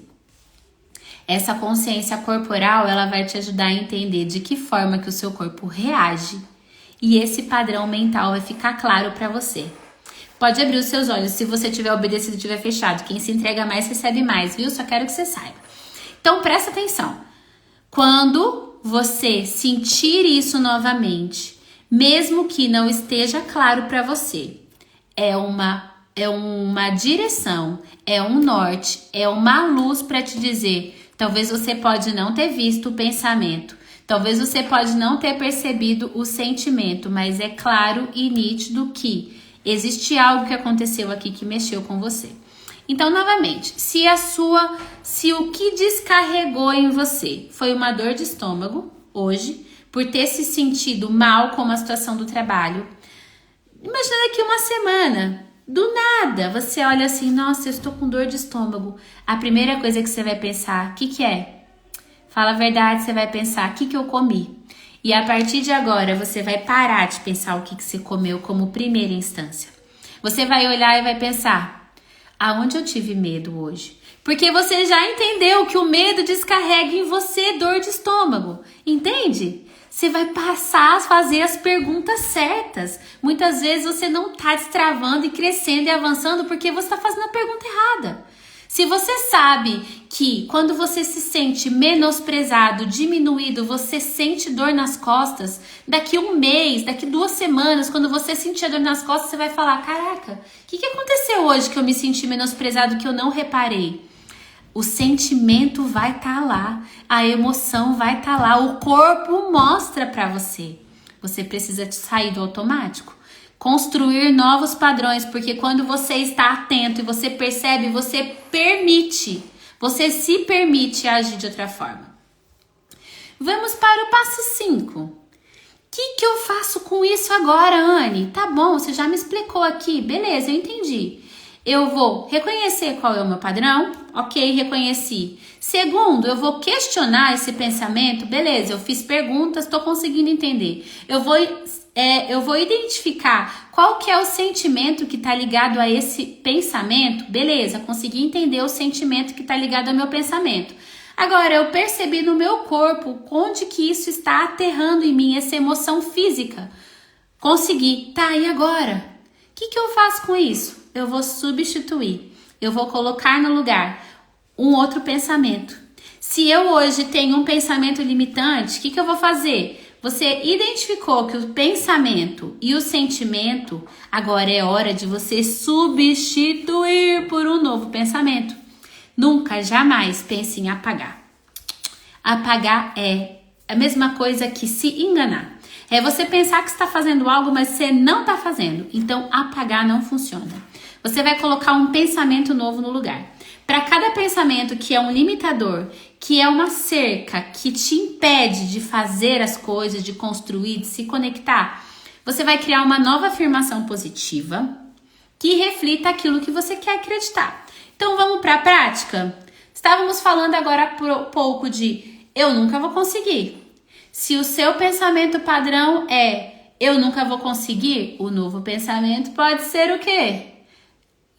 Essa consciência corporal, ela vai te ajudar a entender de que forma que o seu corpo reage e esse padrão mental vai ficar claro para você. Pode abrir os seus olhos se você tiver obedecido e tiver fechado. Quem se entrega mais recebe mais, viu? Só quero que você saiba. Então presta atenção. Quando você sentir isso novamente, mesmo que não esteja claro para você, é uma direção, é um norte, é uma luz para te dizer. Talvez você pode não ter visto o pensamento, talvez você pode não ter percebido o sentimento, mas é claro e nítido que existe algo que aconteceu aqui que mexeu com você. Então, novamente, se o que descarregou em você foi uma dor de estômago hoje, por ter se sentido mal com a situação do trabalho, imagina daqui uma semana. Do nada, você olha assim, nossa, eu estou com dor de estômago. A primeira coisa que você vai pensar, o que é? Fala a verdade, você vai pensar, o que eu comi? E a partir de agora, você vai parar de pensar o que você comeu como primeira instância. Você vai olhar e vai pensar, aonde eu tive medo hoje? Porque você já entendeu que o medo descarrega em você dor de estômago, entende? Você vai passar a fazer as perguntas certas. Muitas vezes você não está destravando e crescendo e avançando porque você está fazendo a pergunta errada. Se você sabe que quando você se sente menosprezado, diminuído, você sente dor nas costas, daqui um mês, daqui 2 semanas, quando você sentir a dor nas costas, você vai falar, caraca, o que aconteceu hoje que eu me senti menosprezado, que eu não reparei? O sentimento vai estar lá, a emoção vai estar lá, o corpo mostra para você. Você precisa sair do automático, construir novos padrões, porque quando você está atento e você percebe, você permite, você se permite agir de outra forma. Vamos para o passo 5. O que eu faço com isso agora, Anne? Tá bom, você já me explicou aqui, beleza, eu entendi. Eu vou reconhecer qual é o meu padrão, ok, reconheci. Segundo, eu vou questionar esse pensamento, beleza, eu fiz perguntas, estou conseguindo entender. Eu vou identificar qual que é o sentimento que está ligado a esse pensamento, beleza, consegui entender o sentimento que está ligado ao meu pensamento. Agora, eu percebi no meu corpo onde que isso está aterrando em mim, essa emoção física. Consegui, tá, e agora? O que eu faço com isso? Eu vou substituir, eu vou colocar no lugar um outro pensamento. Se eu hoje tenho um pensamento limitante, o que eu vou fazer? Você identificou que o pensamento e o sentimento, agora é hora de você substituir por um novo pensamento. Nunca, jamais pense em apagar. Apagar é a mesma coisa que se enganar. É você pensar que está fazendo algo, mas você não está fazendo. Então, apagar não funciona. Você vai colocar um pensamento novo no lugar. Para cada pensamento que é um limitador, que é uma cerca, que te impede de fazer as coisas, de construir, de se conectar, você vai criar uma nova afirmação positiva que reflita aquilo que você quer acreditar. Então vamos para a prática? Estávamos falando agora há pouco de eu nunca vou conseguir. Se o seu pensamento padrão é eu nunca vou conseguir, o novo pensamento pode ser o quê?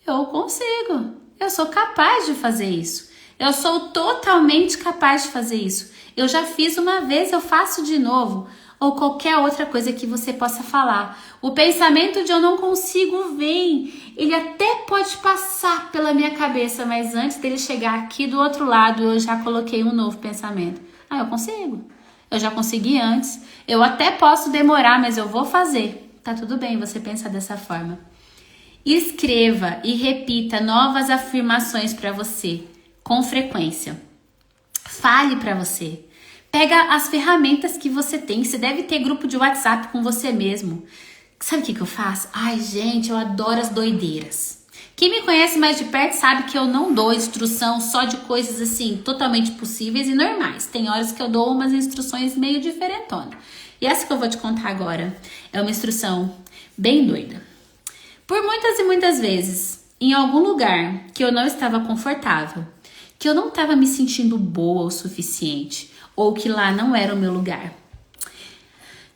Eu consigo. Eu sou capaz de fazer isso. Eu sou totalmente capaz de fazer isso. Eu já fiz uma vez, eu faço de novo. Ou qualquer outra coisa que você possa falar. O pensamento de eu não consigo vem. Ele até pode passar pela minha cabeça, mas antes dele chegar aqui do outro lado, eu já coloquei um novo pensamento. Ah, eu consigo. Eu já consegui antes. Eu até posso demorar, mas eu vou fazer. Tá tudo bem você pensar dessa forma. Escreva e repita novas afirmações para você com frequência. Fale para você. Pega as ferramentas que você tem. Você deve ter grupo de WhatsApp com você mesmo. Sabe o que eu faço? Ai, gente, eu adoro as doideiras. Quem me conhece mais de perto sabe que eu não dou instrução só de coisas assim totalmente possíveis e normais. Tem horas que eu dou umas instruções meio diferentonas. E essa que eu vou te contar agora é uma instrução bem doida. Por muitas e muitas vezes, em algum lugar que eu não estava confortável, que eu não estava me sentindo boa o suficiente, ou que lá não era o meu lugar,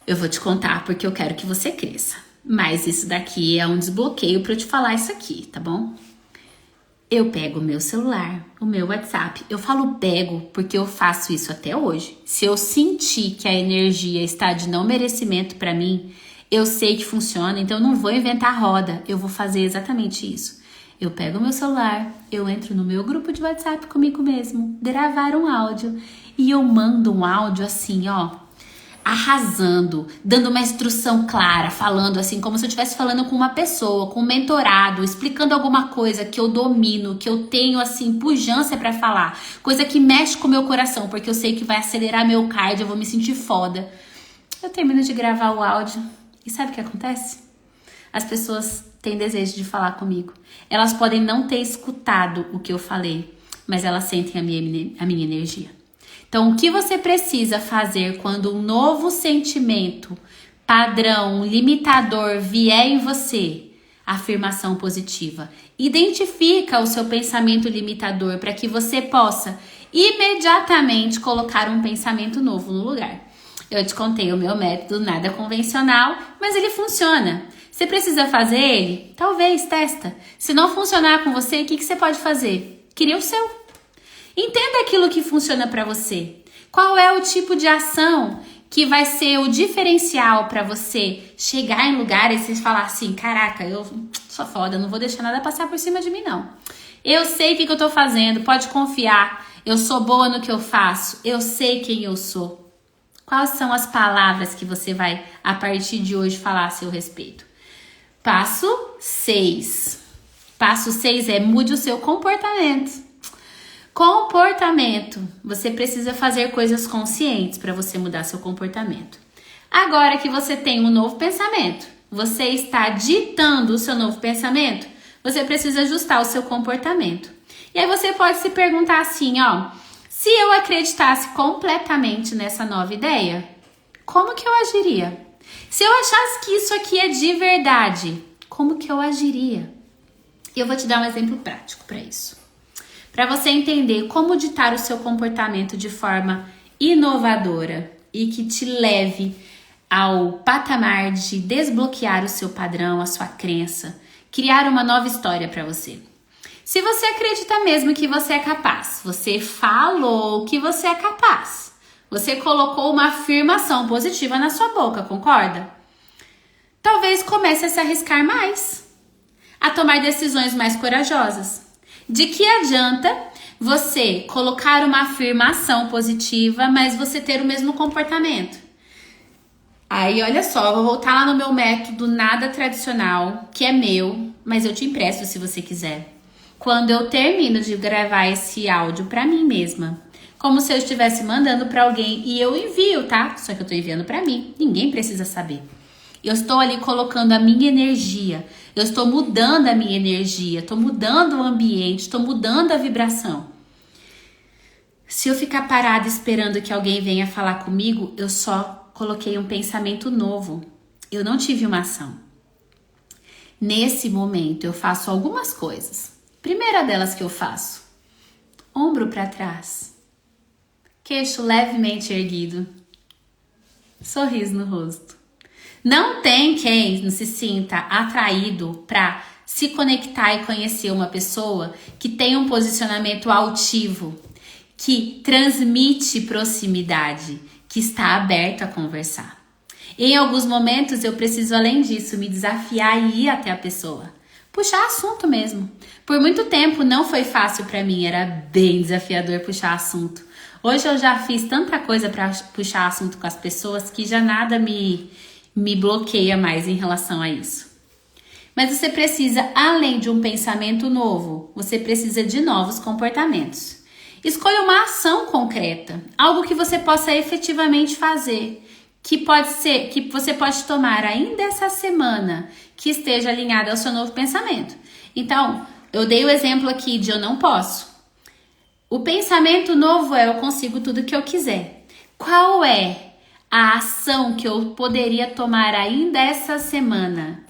eu vou te contar porque eu quero que você cresça. Mas isso daqui é um desbloqueio para eu te falar isso aqui, tá bom? Eu pego o meu celular, o meu WhatsApp. Eu falo pego porque eu faço isso até hoje. Se eu sentir que a energia está de não merecimento para mim, eu sei que funciona, então eu não vou inventar roda. Eu vou fazer exatamente isso. Eu pego o meu celular, eu entro no meu grupo de WhatsApp comigo mesmo, gravar um áudio e eu mando um áudio assim, ó, arrasando, dando uma instrução clara, falando assim, como se eu estivesse falando com uma pessoa, com um mentorado, explicando alguma coisa que eu domino, que eu tenho assim, pujança pra falar, coisa que mexe com o meu coração, porque eu sei que vai acelerar meu cardio, eu vou me sentir foda. Eu termino de gravar o áudio e sabe o que acontece? As pessoas têm desejo de falar comigo. Elas podem não ter escutado o que eu falei, mas elas sentem a minha energia. Então, o que você precisa fazer quando um novo sentimento, padrão, limitador vier em você? Afirmação positiva. Identifica o seu pensamento limitador para que você possa imediatamente colocar um pensamento novo no lugar. Eu te contei o meu método nada convencional, mas ele funciona. Você precisa fazer ele? Talvez, testa. Se não funcionar com você, o que você pode fazer? Cria o seu. Entenda aquilo que funciona para você. Qual é o tipo de ação que vai ser o diferencial para você chegar em lugares e falar assim, caraca, eu sou foda, não vou deixar nada passar por cima de mim, não. Eu sei o que eu tô fazendo, pode confiar. Eu sou boa no que eu faço. Eu sei quem eu sou. Quais são as palavras que você vai, a partir de hoje, falar a seu respeito? Passo 6. Passo 6 é mude o seu comportamento. Comportamento. Você precisa fazer coisas conscientes para você mudar seu comportamento. Agora que você tem um novo pensamento, você está ditando o seu novo pensamento, você precisa ajustar o seu comportamento. E aí você pode se perguntar assim, ó, se eu acreditasse completamente nessa nova ideia, como que eu agiria? Se eu achasse que isso aqui é de verdade, como que eu agiria? E eu vou te dar um exemplo prático para isso. Para você entender como ditar o seu comportamento de forma inovadora e que te leve ao patamar de desbloquear o seu padrão, a sua crença, criar uma nova história para você. Se você acredita mesmo que você é capaz, você falou que você é capaz, você colocou uma afirmação positiva na sua boca, concorda? Talvez comece a se arriscar mais, a tomar decisões mais corajosas. De que adianta você colocar uma afirmação positiva, mas você ter o mesmo comportamento? Aí, olha só, eu vou voltar lá no meu método nada tradicional, que é meu, mas eu te empresto se você quiser. Quando eu termino de gravar esse áudio pra mim mesma, como se eu estivesse mandando pra alguém e eu envio, tá? Só que eu tô enviando pra mim, ninguém precisa saber. Eu estou ali colocando a minha energia, Eu estou mudando a minha energia, estou mudando o ambiente, estou mudando a vibração. Se eu ficar parada esperando que alguém venha falar comigo, eu só coloquei um pensamento novo. Eu não tive uma ação. Nesse momento, eu faço algumas coisas. Primeira delas que eu faço: ombro para trás, queixo levemente erguido, sorriso no rosto. Não tem quem não se sinta atraído para se conectar e conhecer uma pessoa que tem um posicionamento altivo, que transmite proximidade, que está aberto a conversar. Em alguns momentos eu preciso, além disso, me desafiar e ir até a pessoa. Puxar assunto mesmo. Por muito tempo não foi fácil para mim, era bem desafiador puxar assunto. Hoje eu já fiz tanta coisa para puxar assunto com as pessoas que já nada me bloqueia mais em relação a isso. Mas você precisa, além de um pensamento novo, você precisa de novos comportamentos. Escolha uma ação concreta, algo que você possa efetivamente fazer, que você pode tomar ainda essa semana, que esteja alinhada ao seu novo pensamento. Então, eu dei o exemplo aqui de eu não posso. O pensamento novo é: eu consigo tudo que eu quiser. Qual é a ação que eu poderia tomar ainda essa semana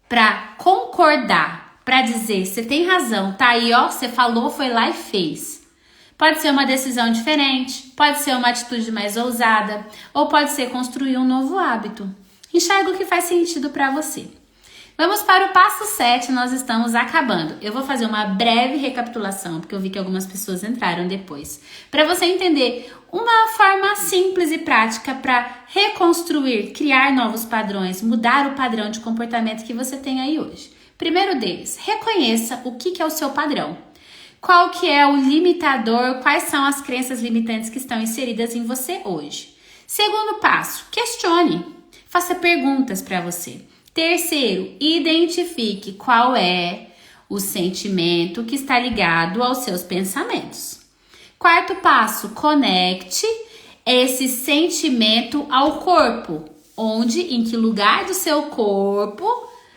para concordar, para dizer: você tem razão, tá aí, ó, você falou, foi lá e fez. Pode ser uma decisão diferente, pode ser uma atitude mais ousada, ou pode ser construir um novo hábito. Enxerga o que faz sentido para você. Vamos para o passo 7, nós estamos acabando. Eu vou fazer uma breve recapitulação, porque eu vi que algumas pessoas entraram depois. Para você entender uma forma simples e prática para reconstruir, criar novos padrões, mudar o padrão de comportamento que você tem aí hoje. Primeiro deles, reconheça o que é o seu padrão. Qual que é o limitador, quais são as crenças limitantes que estão inseridas em você hoje. Segundo passo, questione, faça perguntas para você. Terceiro, identifique qual é o sentimento que está ligado aos seus pensamentos. Quarto passo, conecte esse sentimento ao corpo. Em que lugar do seu corpo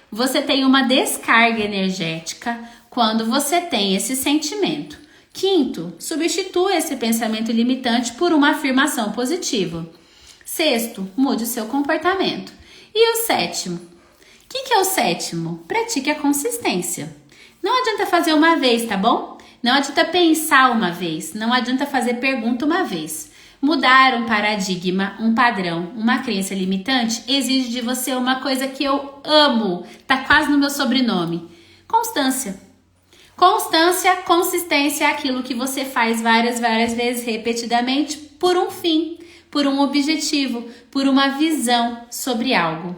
você tem uma descarga energética quando você tem esse sentimento. Quinto, substitua esse pensamento limitante por uma afirmação positiva. Sexto, mude o seu comportamento. E o sétimo, o que é o sétimo? Pratique a consistência. Não adianta fazer uma vez, tá bom? Não adianta pensar uma vez, não adianta fazer pergunta uma vez. Mudar um paradigma, um padrão, uma crença limitante exige de você uma coisa que eu amo, tá quase no meu sobrenome: constância. Constância, consistência é aquilo que você faz várias vezes, repetidamente, por um fim, por um objetivo, por uma visão sobre algo.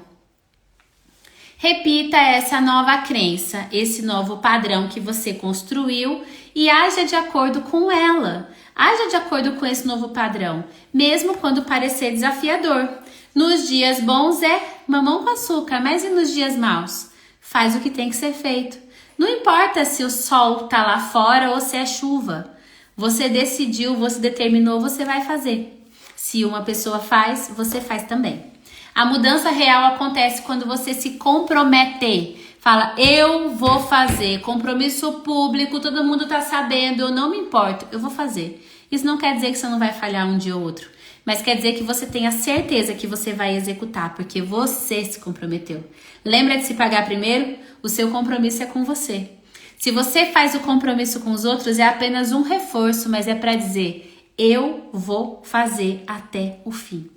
Repita essa nova crença, esse novo padrão que você construiu e haja de acordo com ela. Haja de acordo com esse novo padrão, mesmo quando parecer desafiador. Nos dias bons é mamão com açúcar, mas e nos dias maus? Faz o que tem que ser feito. Não importa se o sol tá lá fora ou se é chuva. Você decidiu, você determinou, você vai fazer. Se uma pessoa faz, você faz também. A mudança real acontece quando você se compromete. Fala: eu vou fazer. Compromisso público, todo mundo tá sabendo, eu não me importo, eu vou fazer. Isso não quer dizer que você não vai falhar um dia ou outro, mas quer dizer que você tenha certeza que você vai executar, porque você se comprometeu. Lembra de se pagar primeiro? O seu compromisso é com você. Se você faz o compromisso com os outros, é apenas um reforço, mas é para dizer: eu vou fazer até o fim.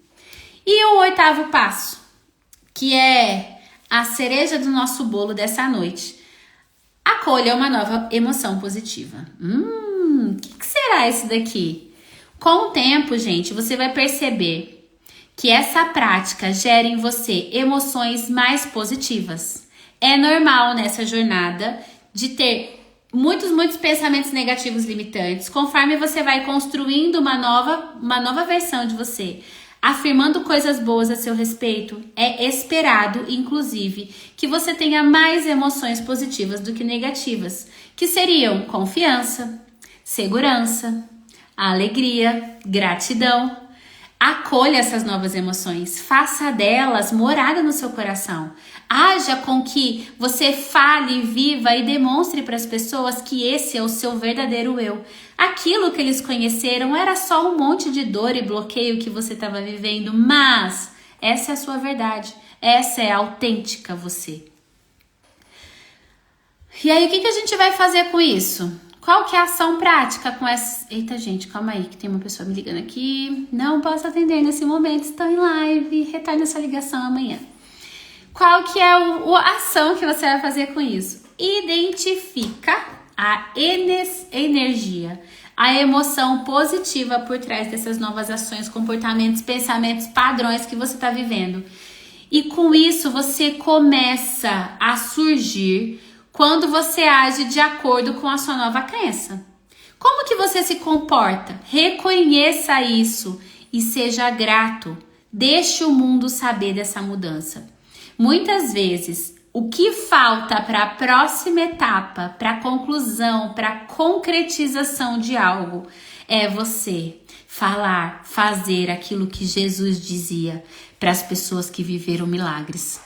E o oitavo passo, que é a cereja do nosso bolo dessa noite: acolha uma nova emoção positiva. Que será isso daqui? Com o tempo, gente, você vai perceber que essa prática gera em você emoções mais positivas. É normal nessa jornada de ter muitos pensamentos negativos limitantes. Conforme você vai construindo uma nova versão de você, afirmando coisas boas a seu respeito, é esperado, inclusive, que você tenha mais emoções positivas do que negativas, que seriam confiança, segurança, alegria, gratidão. Acolha essas novas emoções, faça delas morada no seu coração. Haja com que você fale, viva e demonstre para as pessoas que esse é o seu verdadeiro eu. Aquilo que eles conheceram era só um monte de dor e bloqueio que você estava vivendo, mas essa é a sua verdade, essa é a autêntica você. E aí, o que a gente vai fazer com isso? Qual que é a ação prática com essa... Eita, gente, calma aí, que tem uma pessoa me ligando aqui. Não posso atender nesse momento, estou em live. Retorne essa ligação amanhã. Qual que é a ação que você vai fazer com isso? Identifica a energia, a emoção positiva por trás dessas novas ações, comportamentos, pensamentos, padrões que você está vivendo. E com isso, você começa a surgir quando você age de acordo com a sua nova crença. Como que você se comporta? Reconheça isso e seja grato. Deixe o mundo saber dessa mudança. Muitas vezes, o que falta para a próxima etapa, para a conclusão, para a concretização de algo, é você falar, fazer aquilo que Jesus dizia para as pessoas que viveram milagres.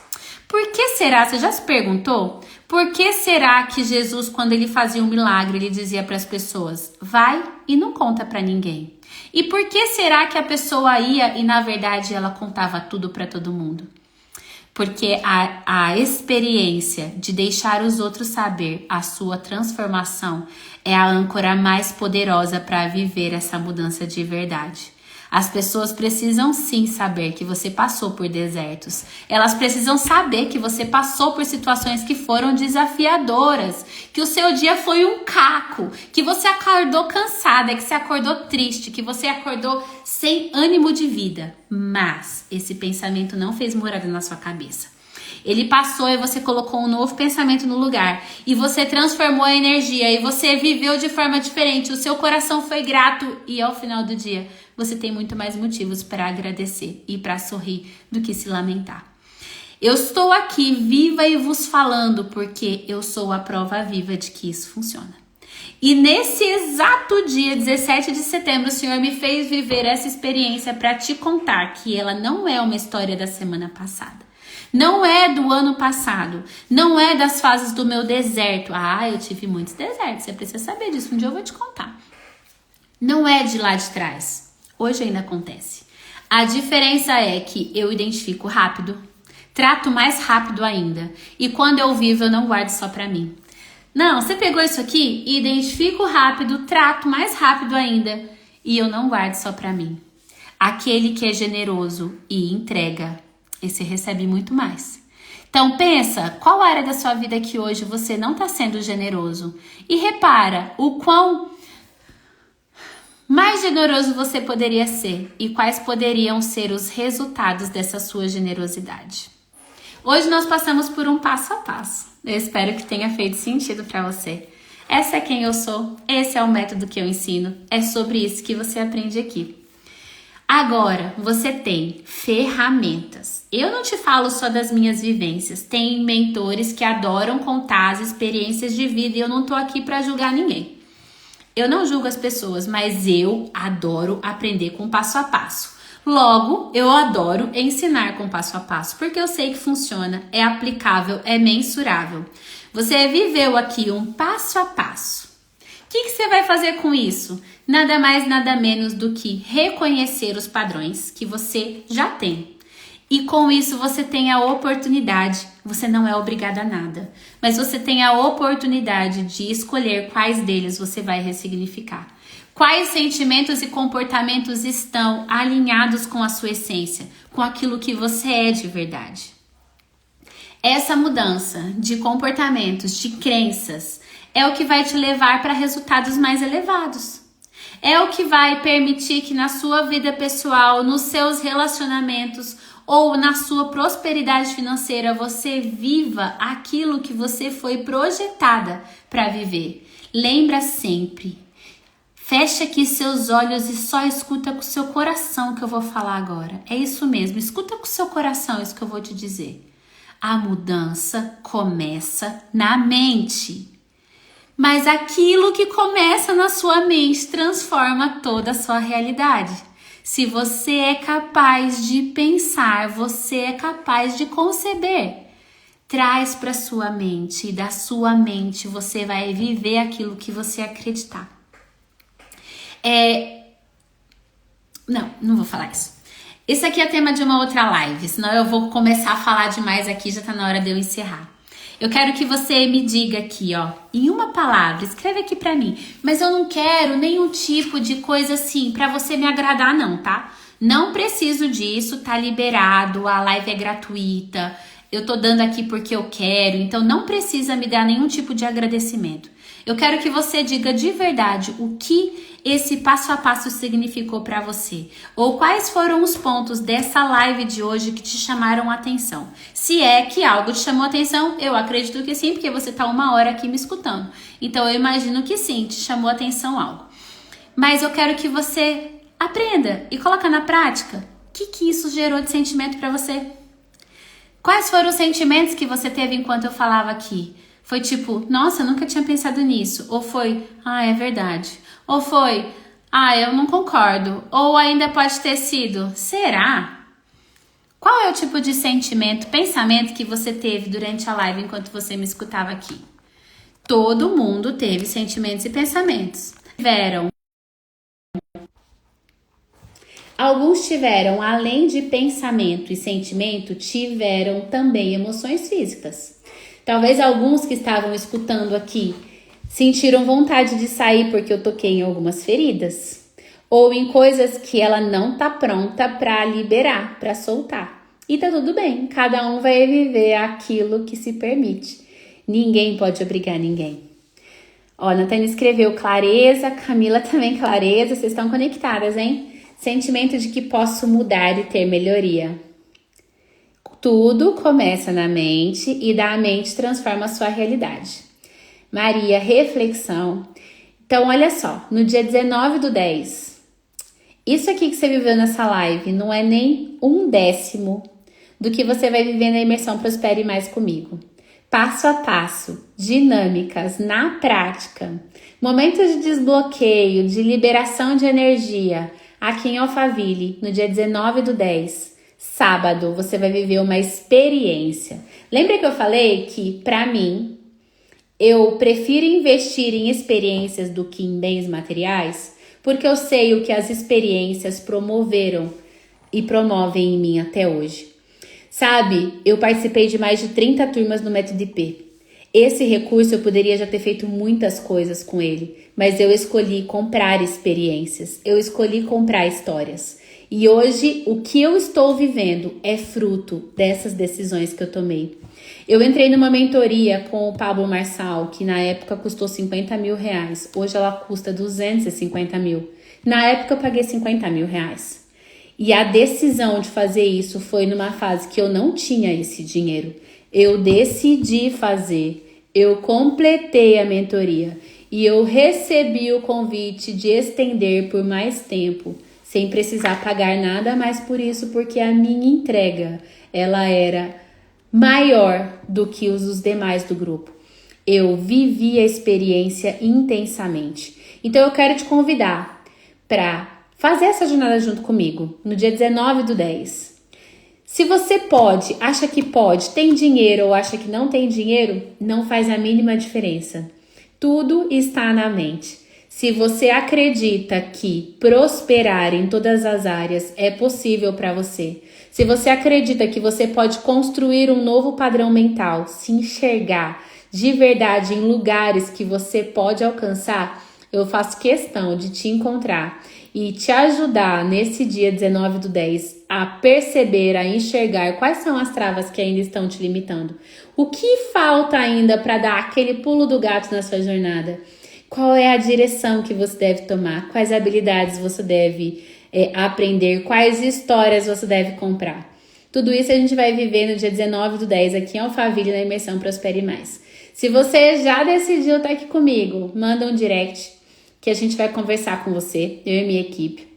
Por que será? Você já se perguntou? Por que será que Jesus, quando ele fazia um milagre, ele dizia para as pessoas, vai e não conta para ninguém? E por que será que a pessoa ia e, na verdade, ela contava tudo para todo mundo? Porque a experiência de deixar os outros saber a sua transformação é a âncora mais poderosa para viver essa mudança de verdade. As pessoas precisam sim saber que você passou por desertos. Elas precisam saber que você passou por situações que foram desafiadoras, que o seu dia foi um caco, que você acordou cansada, que você acordou triste, que você acordou sem ânimo de vida. Mas esse pensamento não fez morada na sua cabeça. Ele passou e você colocou um novo pensamento no lugar. E você transformou a energia. E você viveu de forma diferente. O seu coração foi grato. E ao final do dia, você tem muito mais motivos para agradecer e para sorrir do que se lamentar. Eu estou aqui viva e vos falando porque eu sou a prova viva de que isso funciona. E nesse exato dia, 17 de setembro, o Senhor me fez viver essa experiência para te contar que ela não é uma história da semana passada. Não é do ano passado, não é das fases do meu deserto. Ah, eu tive muitos desertos, você precisa saber disso, um dia eu vou te contar. Não é de lá de trás, hoje ainda acontece. A diferença é que eu identifico rápido, trato mais rápido ainda. E quando eu vivo, eu não guardo só pra mim. Não, você pegou isso aqui, identifico rápido, trato mais rápido ainda. E eu não guardo só pra mim. Aquele que é generoso e entrega, esse recebe muito mais. Então pensa, qual área da sua vida que hoje você não está sendo generoso? E repara o quão mais generoso você poderia ser e quais poderiam ser os resultados dessa sua generosidade. Hoje nós passamos por um passo a passo. Eu espero que tenha feito sentido para você. Essa é quem eu sou, esse é o método que eu ensino, é sobre isso que você aprende aqui. Agora, você tem ferramentas. Eu não te falo só das minhas vivências. Tem mentores que adoram contar as experiências de vida e eu não tô aqui para julgar ninguém. Eu não julgo as pessoas, mas eu adoro aprender com passo a passo. Logo, eu adoro ensinar com passo a passo, porque eu sei que funciona, é aplicável, é mensurável. Você viveu aqui um passo a passo. O que você vai fazer com isso? Nada mais, nada menos do que reconhecer os padrões que você já tem. E com isso você tem a oportunidade, você não é obrigada a nada, mas você tem a oportunidade de escolher quais deles você vai ressignificar. Quais sentimentos e comportamentos estão alinhados com a sua essência, com aquilo que você é de verdade. Essa mudança de comportamentos, de crenças, é o que vai te levar para resultados mais elevados. É o que vai permitir que na sua vida pessoal, nos seus relacionamentos ou na sua prosperidade financeira você viva aquilo que você foi projetada para viver. Lembra sempre, fecha aqui seus olhos e só escuta com o seu coração que eu vou falar agora. É isso mesmo, escuta com o seu coração isso que eu vou te dizer. A mudança começa na mente. Mas aquilo que começa na sua mente transforma toda a sua realidade. Se você é capaz de pensar, você é capaz de conceber. Traz para sua mente e da sua mente você vai viver aquilo que você acreditar. Não vou falar isso. Esse aqui é tema de uma outra live, senão eu vou começar a falar demais aqui, já tá na hora de eu encerrar. Eu quero que você me diga aqui, ó, em uma palavra, escreve aqui pra mim. Mas eu não quero nenhum tipo de coisa assim pra você me agradar não, tá? Não preciso disso, tá liberado, a live é gratuita. Eu tô dando aqui porque eu quero, então não precisa me dar nenhum tipo de agradecimento. Eu quero que você diga de verdade o que esse passo a passo significou para você. Ou quais foram os pontos dessa live de hoje que te chamaram a atenção. Se é que algo te chamou a atenção, eu acredito que sim, porque você tá 1 hora aqui me escutando. Então eu imagino que sim, te chamou a atenção algo. Mas eu quero que você aprenda e coloque na prática. O que isso gerou de sentimento para você? Quais foram os sentimentos que você teve enquanto eu falava aqui? Foi tipo, nossa, eu nunca tinha pensado nisso. Ou foi, é verdade. Ou foi, eu não concordo. Ou ainda pode ter sido, será? Qual é o tipo de sentimento, pensamento que você teve durante a live enquanto você me escutava aqui? Todo mundo teve sentimentos e pensamentos. Alguns tiveram, além de pensamento e sentimento, tiveram também emoções físicas. Talvez alguns que estavam escutando aqui sentiram vontade de sair porque eu toquei em algumas feridas. Ou em coisas que ela não tá pronta para liberar, para soltar. E tá tudo bem, cada um vai viver aquilo que se permite. Ninguém pode obrigar ninguém. Ó, Natânia escreveu clareza, Camila também clareza, vocês estão conectadas, hein? Sentimento de que posso mudar e ter melhoria. Tudo começa na mente e da mente transforma a sua realidade. Maria, reflexão. Então, olha só, no dia 19/10, isso aqui que você viveu nessa live não é nem 1/10 do que você vai viver na imersão Prospere Mais comigo. Passo a passo, dinâmicas, na prática, momentos de desbloqueio, de liberação de energia. Aqui em Alphaville, no dia 19/10, sábado, você vai viver uma experiência. Lembra que eu falei que, pra mim, eu prefiro investir em experiências do que em bens materiais? Porque eu sei o que as experiências promoveram e promovem em mim até hoje. Sabe, eu participei de mais de 30 turmas no Método IP. Esse recurso eu poderia já ter feito muitas coisas com ele, mas eu escolhi comprar experiências, eu escolhi comprar histórias. E hoje o que eu estou vivendo é fruto dessas decisões que eu tomei. Eu entrei numa mentoria com o Pablo Marçal, que na época custou R$50 mil, hoje ela custa 250 mil. Na época eu paguei R$50 mil. E a decisão de fazer isso foi numa fase que eu não tinha esse dinheiro. Eu decidi fazer, eu completei a mentoria e eu recebi o convite de estender por mais tempo, sem precisar pagar nada mais por isso, porque a minha entrega, ela era maior do que os dos demais do grupo. Eu vivi a experiência intensamente. Então eu quero te convidar para fazer essa jornada junto comigo, no dia 19/10. Se você pode, acha que pode, tem dinheiro ou acha que não tem dinheiro, não faz a mínima diferença. Tudo está na mente. Se você acredita que prosperar em todas as áreas é possível para você, se você acredita que você pode construir um novo padrão mental, se enxergar de verdade em lugares que você pode alcançar, eu faço questão de te encontrar e te ajudar nesse dia 19/10 a perceber, a enxergar quais são as travas que ainda estão te limitando. O que falta ainda para dar aquele pulo do gato na sua jornada? Qual é a direção que você deve tomar? Quais habilidades você deve aprender? Quais histórias você deve comprar? Tudo isso a gente vai viver no dia 19/10 aqui em Alphaville, na imersão Prospere Mais. Se você já decidiu estar aqui comigo, manda um direct que a gente vai conversar com você, eu e minha equipe.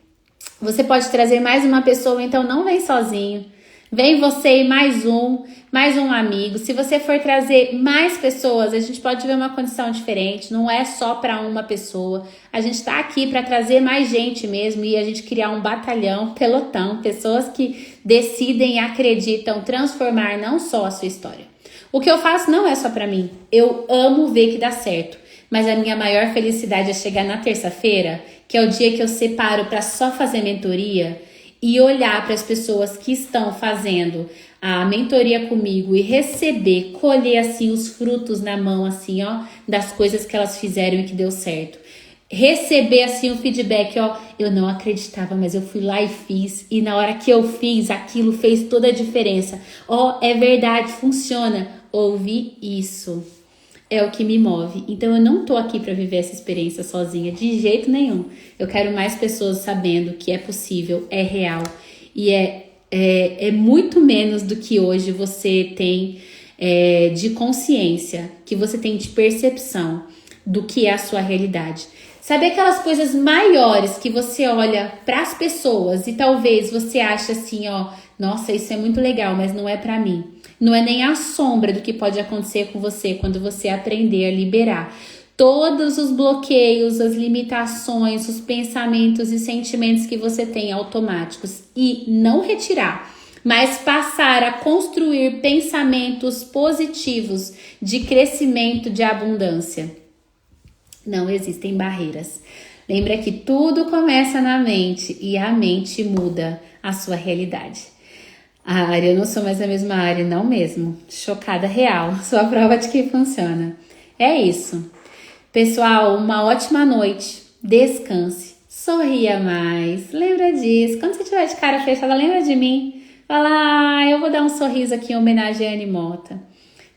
Você pode trazer mais uma pessoa, então não vem sozinho. Vem você e mais um amigo. Se você for trazer mais pessoas, a gente pode ver uma condição diferente. Não é só para uma pessoa. A gente está aqui para trazer mais gente mesmo e a gente criar um batalhão, pelotão, pessoas que decidem e acreditam transformar não só a sua história. O que eu faço não é só para mim. Eu amo ver que dá certo. Mas a minha maior felicidade é chegar na terça-feira, que é o dia que eu separo para só fazer mentoria, e olhar para as pessoas que estão fazendo a mentoria comigo e receber, colher assim os frutos na mão, assim, ó, das coisas que elas fizeram e que deu certo. Receber assim o feedback, ó, eu não acreditava, mas eu fui lá e fiz, e na hora que eu fiz, aquilo fez toda a diferença. Ó, é verdade, funciona. Ouvi isso. É o que me move. Então eu não tô aqui para viver essa experiência sozinha, de jeito nenhum. Eu quero mais pessoas sabendo que é possível, é real e é muito menos do que hoje você tem de consciência, que você tem de percepção do que é a sua realidade. Sabe aquelas coisas maiores que você olha para as pessoas e talvez você ache assim, ó, nossa, isso é muito legal, mas não é para mim. Não é nem a sombra do que pode acontecer com você quando você aprender a liberar todos os bloqueios, as limitações, os pensamentos e sentimentos que você tem automáticos e não retirar, mas passar a construir pensamentos positivos de crescimento, de abundância. Não existem barreiras. Lembra que tudo começa na mente e a mente muda a sua realidade. A área, eu não sou mais a mesma área, não mesmo. Chocada real, sou a prova de que funciona. É isso. Pessoal, uma ótima noite. Descanse. Sorria mais. Lembra disso. Quando você estiver de cara fechada, lembra de mim. Fala, eu vou dar um sorriso aqui em homenagem a Anne Mota.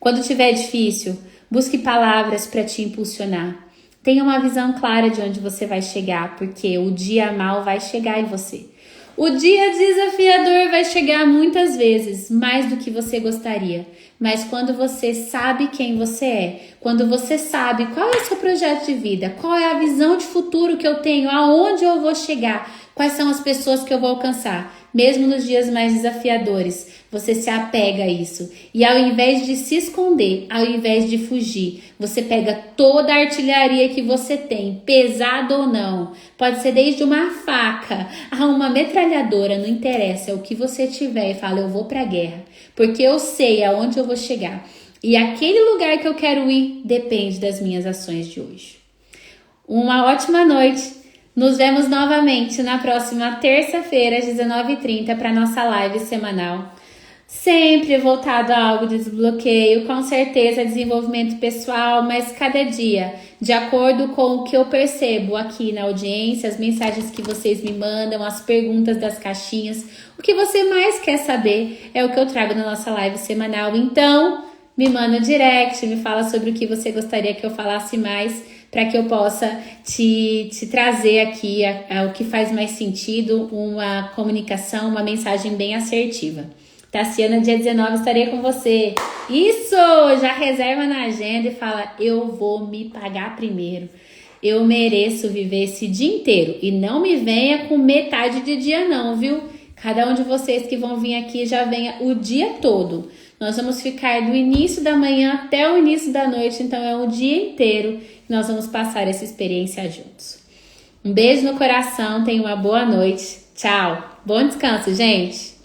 Quando tiver difícil, busque palavras para te impulsionar. Tenha uma visão clara de onde você vai chegar, porque o dia mal vai chegar em você. O dia desafiador vai chegar muitas vezes, mais do que você gostaria. Mas quando você sabe quem você é, quando você sabe qual é o seu projeto de vida, qual é a visão de futuro que eu tenho, aonde eu vou chegar, quais são as pessoas que eu vou alcançar, mesmo nos dias mais desafiadores, você se apega a isso. E ao invés de se esconder, ao invés de fugir, você pega toda a artilharia que você tem, pesada ou não. Pode ser desde uma faca a uma metralhadora, não interessa, é o que você tiver, e fala, eu vou pra guerra, porque eu sei aonde eu vou chegar. E aquele lugar que eu quero ir depende das minhas ações de hoje. Uma ótima noite. Nos vemos novamente na próxima terça-feira, às 19h30, para nossa live semanal. Sempre voltado a algo de desbloqueio, com certeza desenvolvimento pessoal, mas cada dia, de acordo com o que eu percebo aqui na audiência, as mensagens que vocês me mandam, as perguntas das caixinhas, o que você mais quer saber é o que eu trago na nossa live semanal. Então, me manda um direct, me fala sobre o que você gostaria que eu falasse mais, para que eu possa te trazer aqui o que faz mais sentido, uma comunicação, uma mensagem bem assertiva. Tassiana, dia 19, estarei com você. Isso! Já reserva na agenda e fala, eu vou me pagar primeiro. Eu mereço viver esse dia inteiro. E não me venha com metade de dia não, viu? Cada um de vocês que vão vir aqui já venha o dia todo. Nós vamos ficar do início da manhã até o início da noite, então é o dia inteiro que nós vamos passar essa experiência juntos. Um beijo no coração, tenha uma boa noite. Tchau. Bom descanso, gente.